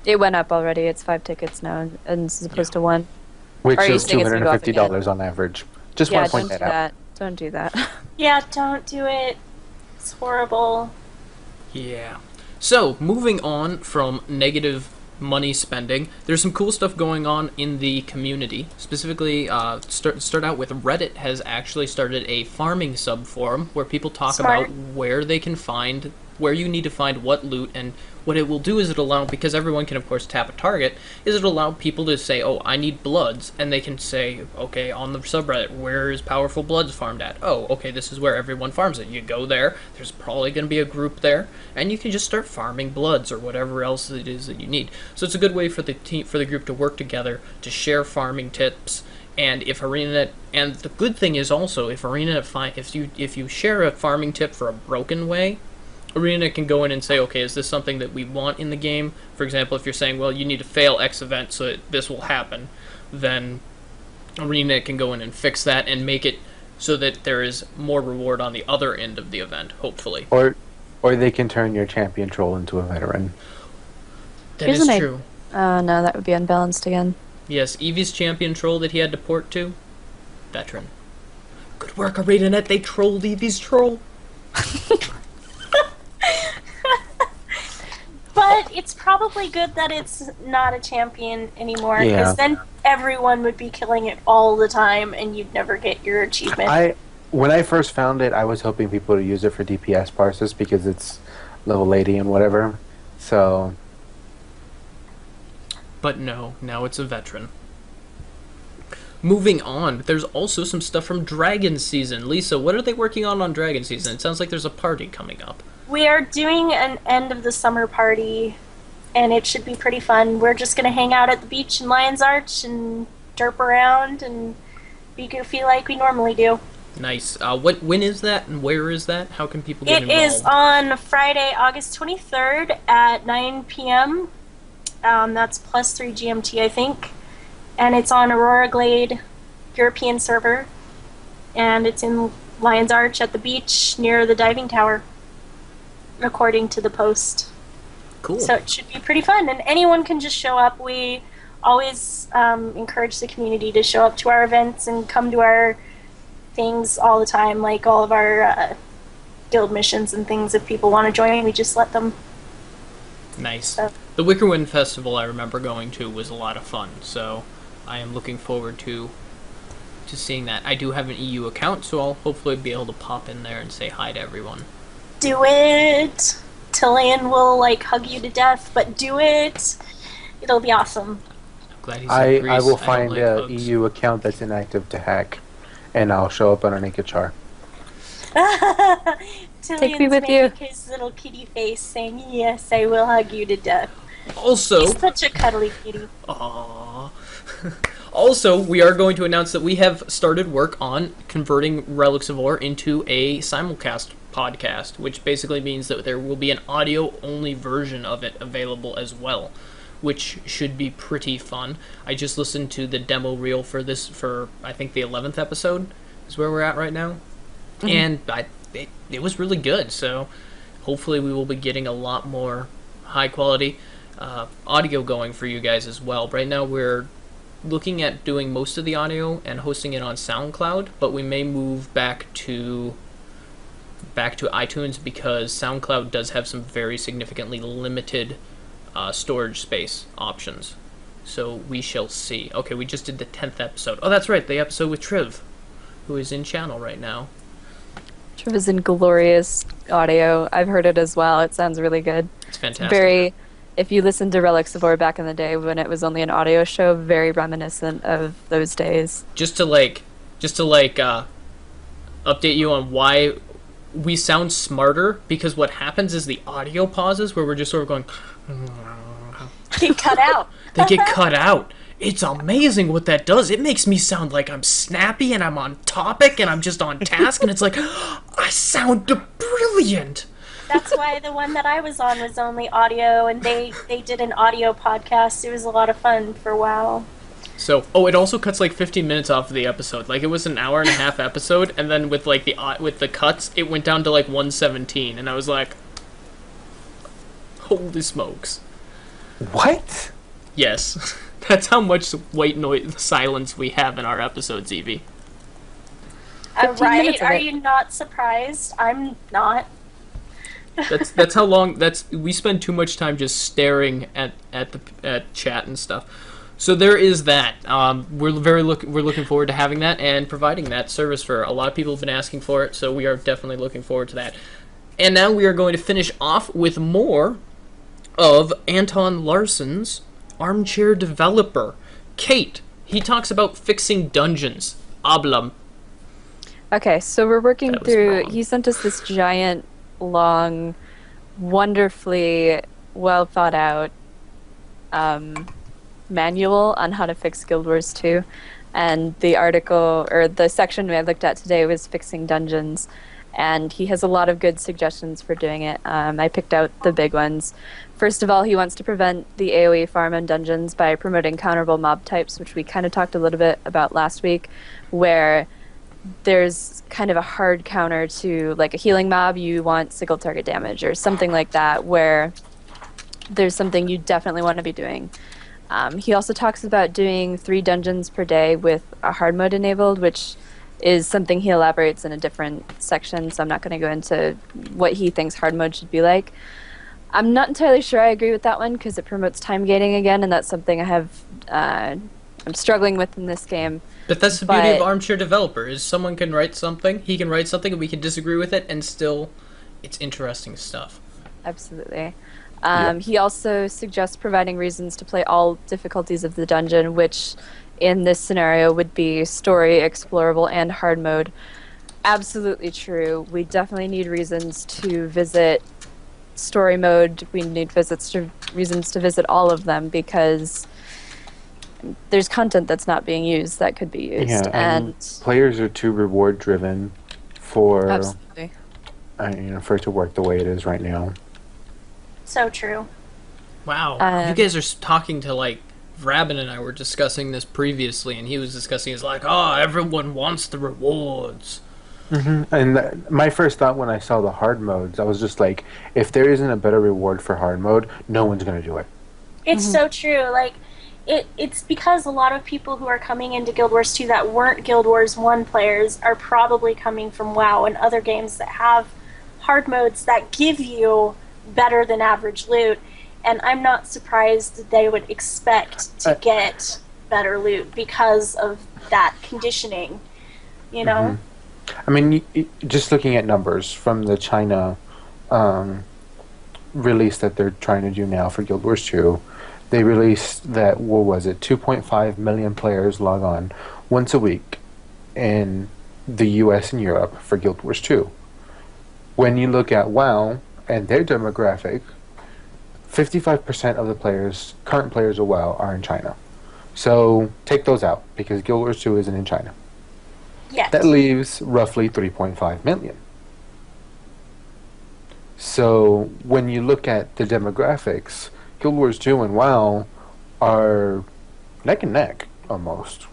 It went up already. It's 5 tickets now, and as opposed to 1. Which is $250 on average. Just want to point that out. Don't do that. Yeah, don't do it. It's horrible. Yeah. So, moving on from negative money spending, there's some cool stuff going on in the community. Specifically, start out with Reddit has actually started a farming subforum where people talk about where they can find, where you need to find what loot, and what it will do is it'll allow, because everyone can of course tap a target, is it'll allow people to say, oh, I need bloods, and they can say, okay, on the subreddit, where is powerful bloods farmed at? Oh, okay, this is where everyone farms it. You go there, there's probably going to be a group there, and you can just start farming bloods or whatever else it is that you need. So it's a good way for the team, for the group to work together, to share farming tips. And if ArenaNet, and the good thing is also, if ArenaNet if you share a farming tip for a broken way, ArenaNet can go in and say, okay, is this something that we want in the game? For example, if you're saying, well, you need to fail X event so that this will happen, then ArenaNet can go in and fix that and make it so that there is more reward on the other end of the event, hopefully. Or they can turn your champion troll into a veteran. That is true. No, that would be unbalanced again. Yes, Eevee's champion troll that he had to port to, veteran. Good work, ArenaNet. They trolled Eevee's troll. But it's probably good that it's not a champion anymore, because then everyone would be killing it all the time, and you'd never get your achievement. When I first found it, I was hoping people would use it for DPS parses because it's level 80 and whatever. So, but no, now it's a veteran. Moving on, there's also some stuff from Dragon Season. Lissah, what are they working on Dragon Season? It sounds like there's a party coming up. We are doing an end of the summer party, and it should be pretty fun. We're just going to hang out at the beach in Lion's Arch and derp around and be goofy like we normally do. Nice. When is that, and where is that? How can people get involved? It is on Friday, August 23rd at 9 p.m. That's +3 GMT, I think. And it's on Aurora Glade European server. and it's in Lion's Arch at the beach near the diving tower, according to the post. Cool. So it should be pretty fun, and anyone can just show up. We always encourage the community to show up to our events and come to our things all the time, like all of our guild missions and things. If people want to join, we just let them. Nice. So. The Wickerwind Festival I remember going to was a lot of fun, so I am looking forward to seeing that. I do have an EU account, so I'll hopefully be able to pop in there and say hi to everyone. Do it! Tillian will, like, hug you to death, but do it! It'll be awesome. I'm glad he's I in Greece. will I find don't a like hugs. EU account that's inactive to hack, and I'll show up on a naked char. Tillian's me with you. making his little kitty face saying, yes, I will hug you to death. Also, He's such a cuddly kitty. aww. Also, we are going to announce that we have started work on converting Relics of War into a simulcast podcast, which basically means that there will be an audio-only version of it available as well, which should be pretty fun. I just listened to the demo reel for this, for I think the 11th episode is where we're at right now, and it was really good, so hopefully we will be getting a lot more high-quality audio going for you guys as well. Right now we're looking at doing most of the audio and hosting it on SoundCloud, but we may move back to iTunes because SoundCloud does have some very significantly limited storage space options. So we shall see. Okay, we just did the 10th episode. Oh, that's right, the episode with Triv, who is in channel right now. Triv is in glorious audio. I've heard it as well. It sounds really good. It's fantastic. Very, if you listened to Relics of War back in the day when it was only an audio show, very reminiscent of those days. Just to update you on why we sound smarter, because what happens is the audio pauses where we're just sort of going Get cut out. they get cut out. It's amazing what that does. It makes me sound like I'm snappy and I'm on topic and I'm just on task, and it's like, I sound brilliant. That's why the one that I was on was only audio, and they did an audio podcast. It was a lot of fun for WoW. So, it also cuts like 15 minutes off of the episode. Like, it was an hour and a half episode, and then with like with the cuts, it went down to like 117, and I was like, holy smokes. What? Yes. That's how much white noise silence we have in our episodes, Evie. 15 Right? minutes of Are it. you not surprised? I'm not. That's how long. We spend too much time just staring at chat and stuff. So there is that. We're looking forward to having that and providing that service for a lot of people have been asking for it. So we are definitely looking forward to that. And now we are going to finish off with more of Anton Larrson's Armchair Developer. Kate. He talks about fixing dungeons. Ablam. Okay, so we're working That was through. wrong. He sent us this giant, long, wonderfully well thought out manual on how to fix Guild Wars 2, and the article or the section I looked at today was fixing dungeons, and he has a lot of good suggestions for doing it. I picked out the big ones. First of all, he wants to prevent the AoE farm in dungeons by promoting counterable mob types, which we kind of talked a little bit about last week, where there's kind of a hard counter to, like, a healing mob, you want single target damage or something like that, where there's something you definitely want to be doing. He also talks about doing 3 dungeons per day with a hard mode enabled, which is something he elaborates in a different section, so I'm not going to go into what he thinks hard mode should be like. I'm not entirely sure I agree with that one, because it promotes time gating again, and that's something I'm struggling with in this game. But that's the beauty of But- Armchair Developer, is someone can write something, he can write something, and we can disagree with it, and still, it's interesting stuff. Absolutely. Yeah. He also suggests providing reasons to play all difficulties of the dungeon, which in this scenario would be story, explorable, and hard mode. Absolutely true. We definitely need reasons to visit story mode. We need reasons to visit all of them, because there's content that's not being used that could be used. Yeah, and players are too reward driven for absolutely. For it to work the way it is right now. So true. Wow, you guys are talking to, like, Rabin and I were discussing this previously, and he was discussing, it's like, oh, everyone wants the rewards. And my first thought when I saw the hard modes, I was just like, if there isn't a better reward for hard mode, no one's going to do it. It's so true. Like, it's because a lot of people who are coming into Guild Wars 2 that weren't Guild Wars 1 players are probably coming from WoW and other games that have hard modes that give you better than average loot. And I'm not surprised that they would expect to get better loot because of that conditioning, you know? I mean, just looking at numbers from the China release that they're trying to do now for Guild Wars 2, they released that, what was it, 2.5 million players log on once a week in the US and Europe for Guild Wars 2. When you look at WoW and their demographic, 55% of the players, current players of WoW, are in China. So take those out, because Guild Wars 2 isn't in China. Yes. That leaves roughly 3.5 million. So when you look at the demographics, Guild Wars 2 and WoW are neck and neck, almost.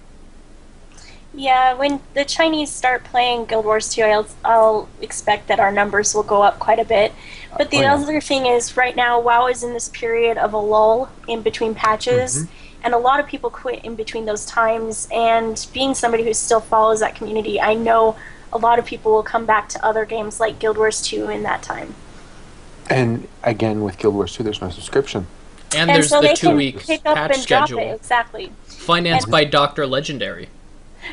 Yeah, when the Chinese start playing Guild Wars 2, I'll expect that our numbers will go up quite a bit. But the other thing is, right now, WoW is in this period of a lull in between patches, and a lot of people quit in between those times, and being somebody who still follows that community, I know a lot of people will come back to other games like Guild Wars 2 in that time. And again, with Guild Wars 2, there's no subscription. And there's so the they 2-week can pick up patch and drop schedule. it, exactly. Financed by Dr. Legendary.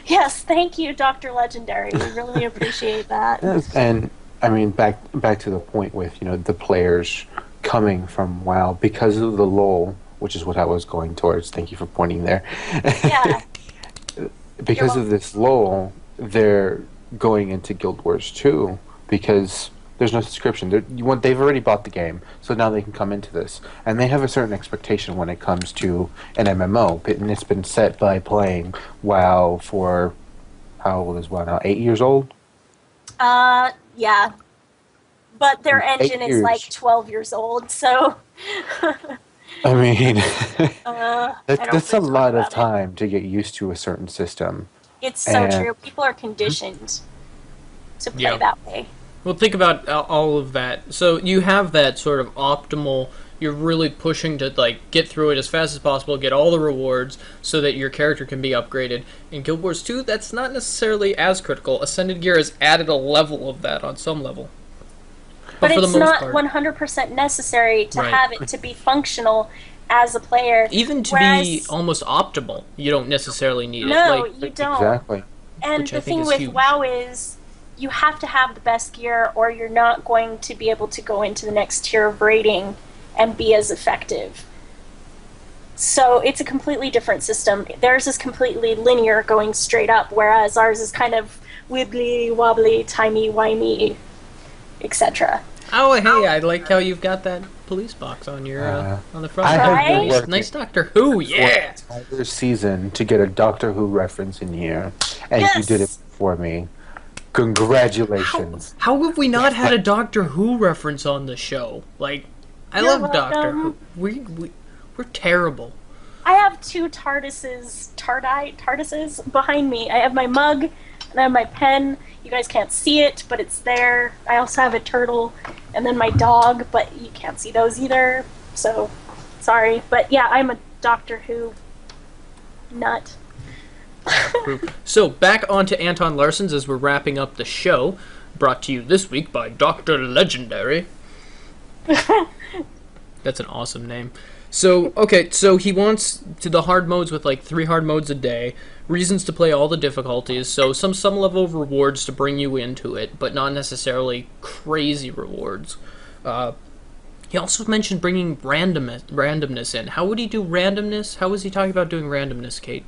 Yes, thank you, Dr. Legendary. We really appreciate that. And I mean, back to the point with, you know, the players coming from WoW because of the lull, which is what I was going towards. Thank you for pointing there. Yeah. Because of this lull, they're going into Guild Wars 2 because there's no subscription. They've already bought the game, so now they can come into this. And they have a certain expectation when it comes to an MMO, and it's been set by playing WoW for, how old is WoW now, 8 years old? Yeah. But their engine is like 12 years old, so... I mean, I that's a don't lot of about it. time to get used to a certain system. It's so And- true. People are conditioned to play that way. Well, think about all of that. So you have that sort of optimal, you're really pushing to like get through it as fast as possible, get all the rewards so that your character can be upgraded. In Guild Wars 2, that's not necessarily as critical. Ascended Gear has added a level of that on some level. But for the it's most not part, 100% necessary to Right. have it to be functional as a player. even to be Whereas- almost optimal, you don't necessarily need No, it. you don't. Exactly. And Which I the think thing is with huge. WoW is you have to have the best gear or you're not going to be able to go into the next tier of rating and be as effective. So it's a completely different system. Theirs is completely linear going straight up, whereas ours is kind of wibbly, wobbly, timey-wimey, etc. Oh, hey, I like how you've got that police box on your on the front. I have Right? been working Nice Doctor Who, yeah. for an entire season to get a Doctor Who reference in here, and you did it Yes! for me. Congratulations. How have we not had a Doctor Who reference on the show? Like, I You're love Doctor Who. welcome. We're terrible. I have two TARDISes behind me. I have my mug and I have my pen. You guys can't see it, but it's there. I also have a turtle and then my dog, but you can't see those either. So, sorry. But yeah, I'm a Doctor Who nut. So, back onto Anton Larsson's as we're wrapping up the show. Brought to you this week by Dr. Legendary. That's an awesome name. So, okay, so he wants to the hard modes with like 3 hard modes a day, reasons to play all the difficulties, so some level of rewards to bring you into it, but not necessarily crazy rewards. He also mentioned bringing randomness in. How would he do randomness? How was he talking about doing randomness, Kate?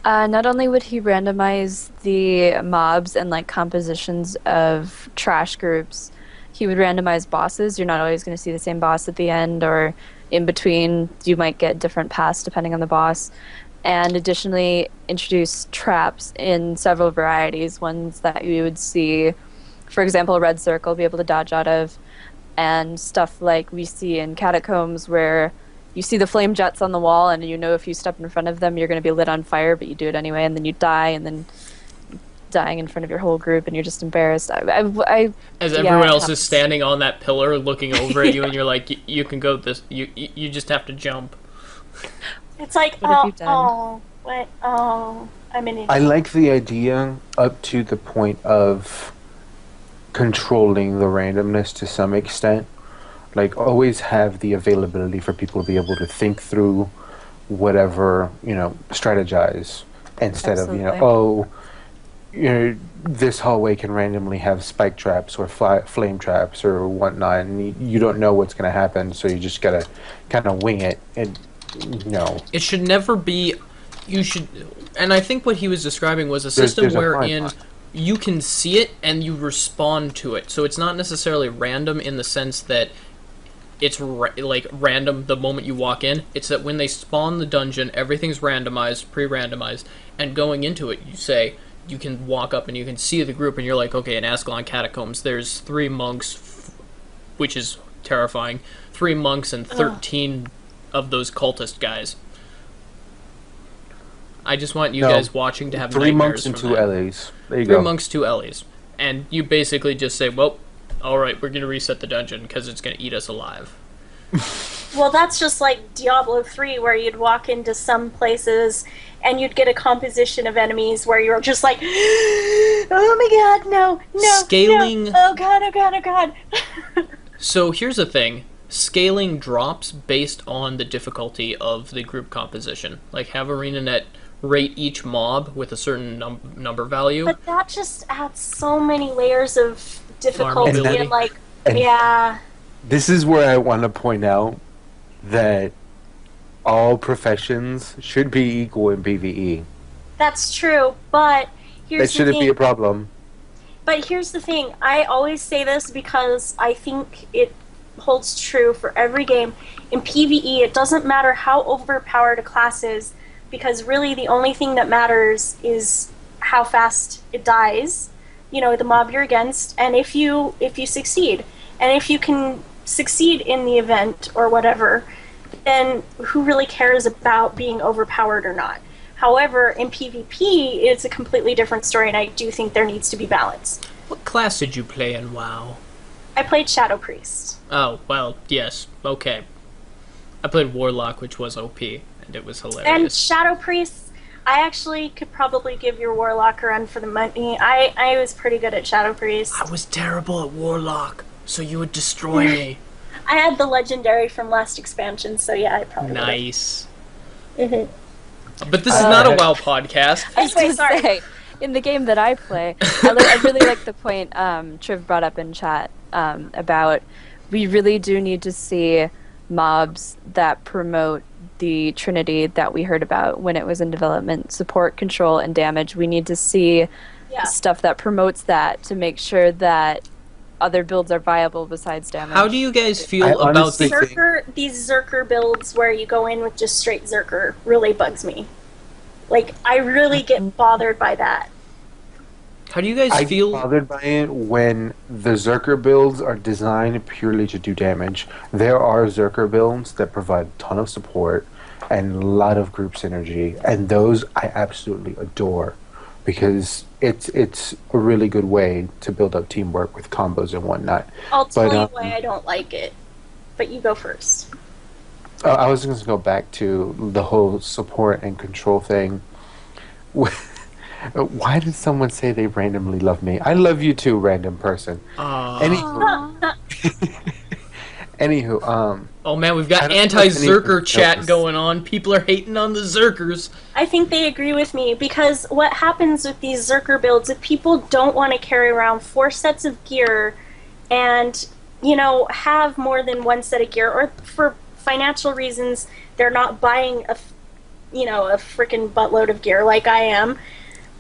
Not only would he randomize the mobs and like compositions of trash groups, he would randomize bosses. You're not always going to see the same boss at the end, or in between you might get different paths depending on the boss. And additionally introduce traps in several varieties, ones that you would see, for example, a red circle, be able to dodge out of, and stuff like we see in Catacombs where you see the flame jets on the wall, and you know if you step in front of them, you're going to be lit on fire, but you do it anyway, and then you die, and then dying in front of your whole group, and you're just embarrassed. As everyone else is standing on that pillar looking over at you, and you're like, you can go this, you just have to jump. It's like, I'm an idiot. I like the idea up to the point of controlling the randomness to some extent. Like, always have the availability for people to be able to think through whatever, strategize, instead of, this hallway can randomly have spike traps or flame traps or whatnot, and you don't know what's going to happen, so you just got to kind of wing it. And, It should never be... And I think what he was describing was a system wherein you can see it and you respond to it. So it's not necessarily random in the sense that it's random the moment you walk in. It's that when they spawn the dungeon, everything's randomized, pre-randomized, and going into it, you can walk up and you can see the group, and you're like, okay, in Ascalon Catacombs, there's 3 monks, which is terrifying, 3 monks and 13 of those cultist guys. I just want you guys watching to have 3 nightmares monks and from 2 that. Ellies. There you go. 3 monks, 2 Ellies. And you basically just say, well, alright, we're going to reset the dungeon because it's going to eat us alive. Well, that's just like Diablo 3, where you'd walk into some places and you'd get a composition of enemies where you're just like, oh my god, no, Scaling... no, oh god. So here's the thing. Scaling drops based on the difficulty of the group composition. Like, have ArenaNet rate each mob with a certain number value. But that just adds so many layers of difficulty and yeah. This is where I want to point out that all professions should be equal in PvE. That's true, but here's That the shouldn't thing. be a problem. But here's the thing. I always say this because I think it holds true for every game. In PvE, it doesn't matter how overpowered a class is, because really the only thing that matters is how fast it dies, the mob you're against, and if you succeed. And if you can succeed in the event or whatever, then who really cares about being overpowered or not? However, in PvP, it's a completely different story, and I do think there needs to be balance. What class did you play in WoW? I played Shadow Priest. Oh, well, yes, okay. I played Warlock, which was OP, and it was hilarious. And Shadow Priest, I actually could probably give your Warlock a run for the money. I was pretty good at Shadow Priest. I was terrible at Warlock, so you would destroy me. I had the legendary from last expansion, so yeah, I probably would've. Nice. Mm-hmm. But this is not a WoW podcast. I was going to say, in the game that I play, I really like the point Triv brought up in chat about we really do need to see mobs that promote the Trinity that we heard about when it was in development: support, control, and damage. We need to see stuff that promotes that to make sure that other builds are viable besides damage. How do you guys feel about these Zerker builds where you go in with just straight Zerker really bugs me. Like, I really get bothered by that. How do you guys feel? I get bothered by it when the Zerker builds are designed purely to do damage. There are Zerker builds that provide a ton of support and a lot of group synergy, and those I absolutely adore, because it's a really good way to build up teamwork with combos and whatnot. I'll tell you why I don't like it, but you go first. I was going to go back to the whole support and control thing. Why did someone say they randomly love me? I love you too, random person. Anywho, oh man, we've got anti-Zerker chat going on. People are hating on the Zerkers. I think they agree with me, because what happens with these Zerker builds, if people don't want to carry around 4 sets of gear and, have more than 1 set of gear, or for financial reasons, they're not buying a freaking buttload of gear like I am,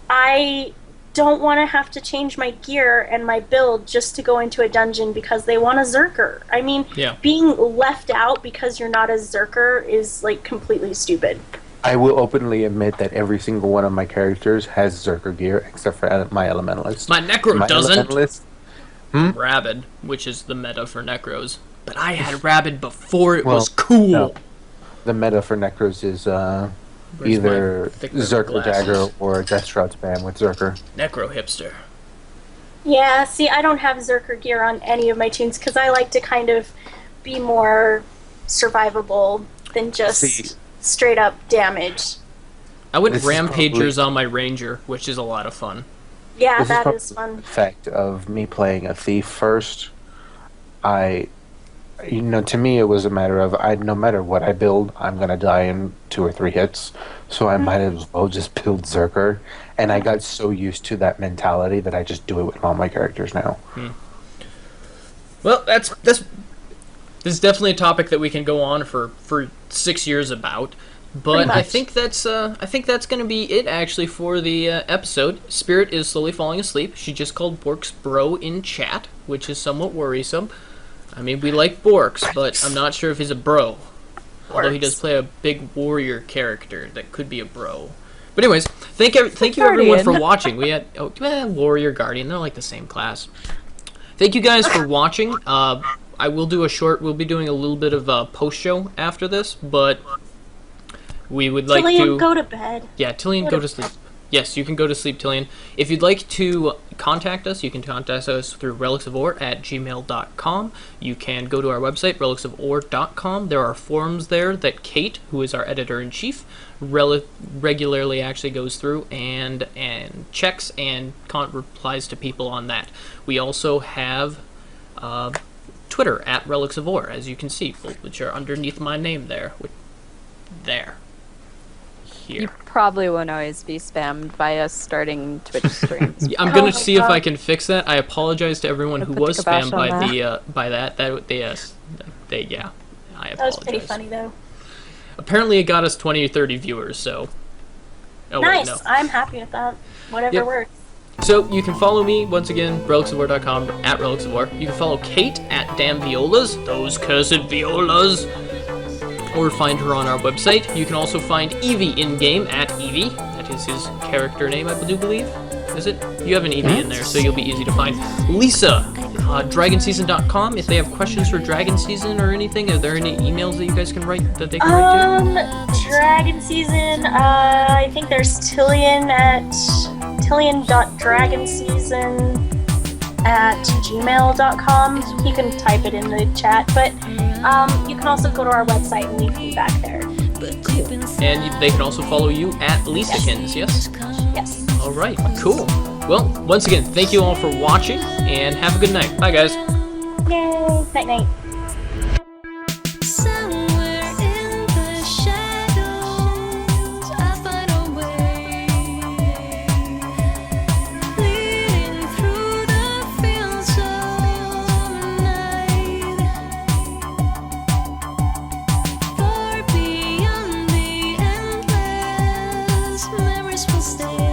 I don't want to have to change my gear and my build just to go into a dungeon because they want a Zerker. I mean, being left out because you're not a Zerker is, completely stupid. I will openly admit that every single one of my characters has Zerker gear, except for my Elementalist. My Necro doesn't. Rabid, which is the meta for Necros. But I had Rabid before it was cool. the meta for Necros is Where's either my thick rimmed Zerker glasses? Dagger or Death Shroud spam with Zerker. Necro hipster. Yeah, see, I don't have Zerker gear on any of my tunes because I like to kind of be more survivable than just See- straight up damage. I went This is Rampagers probably- on my Ranger, which is a lot of fun. Yeah, This that probably is fun. the effect of me playing a thief first. To me, it was a matter of no matter what I build, I'm gonna die in 2 or 3 hits. So I might as well just build Zerker. And I got so used to that mentality that I just do it with all my characters now. Well, this is definitely a topic that we can go on for 6 years about. But Pretty I much. think that's going to be it actually for the episode. Spirit is slowly falling asleep. She just called Bork's bro in chat, which is somewhat worrisome. I mean, we like Borks, but I'm not sure if he's a bro. Although he does play a big warrior character that could be a bro. But anyways, thank you everyone for Guardian. watching. We had warrior guardian, they're like the same class. Thank you guys for watching. I will do we'll be doing a little bit of a post show after this, but we would like Tillian, to go to bed. Yeah, Tillian, go to sleep. Yes, you can go to sleep, Tillian. If you'd like to contact us, you can contact us through relicsofore@gmail.com. You can go to our website, relicsofore.com. There are forums there that Kate, who is our editor-in-chief, regularly actually goes through and checks and replies to people on that. We also have Twitter, @relicsofore, as you can see, which are underneath my name there. There. You Here. probably won't always be spammed by us starting Twitch streams. Yeah, I'm Oh gonna my see if God. I can fix that. I apologize to everyone Gonna who put was the kibosh spammed by on the by that. I apologize. That was pretty funny, though. Apparently, it got us 20 or 30 viewers. So. Oh Nice. wait, no. I'm happy with that. Whatever Yep. works. So you can follow me once again, relicsofwar.com @relicsofwar. You can follow Kate @damnviolas, those cursed violas, or find her on our website. You can also find Evee in game @Evee. That is his character name, I do believe. Is it? You have an Evee in there, so you'll be easy to find. Lissah, dragonseason.com. If they have questions for Dragon Season or anything, are there any emails that you guys can write that they can write Dragon Season, I think there's Tillian at tillion.dragonseason@gmail.com. You can type it in the chat, but you can also go to our website and leave feedback there. to? And they can also follow you @Lissahkins, yes? Yes. Alright, cool. Well, once again, thank you all for watching, and have a good night. Bye, guys. Yay. Night night. Somewhere in the shadows, I find a way, leading through the fields of night, far beyond the endless memories will stay.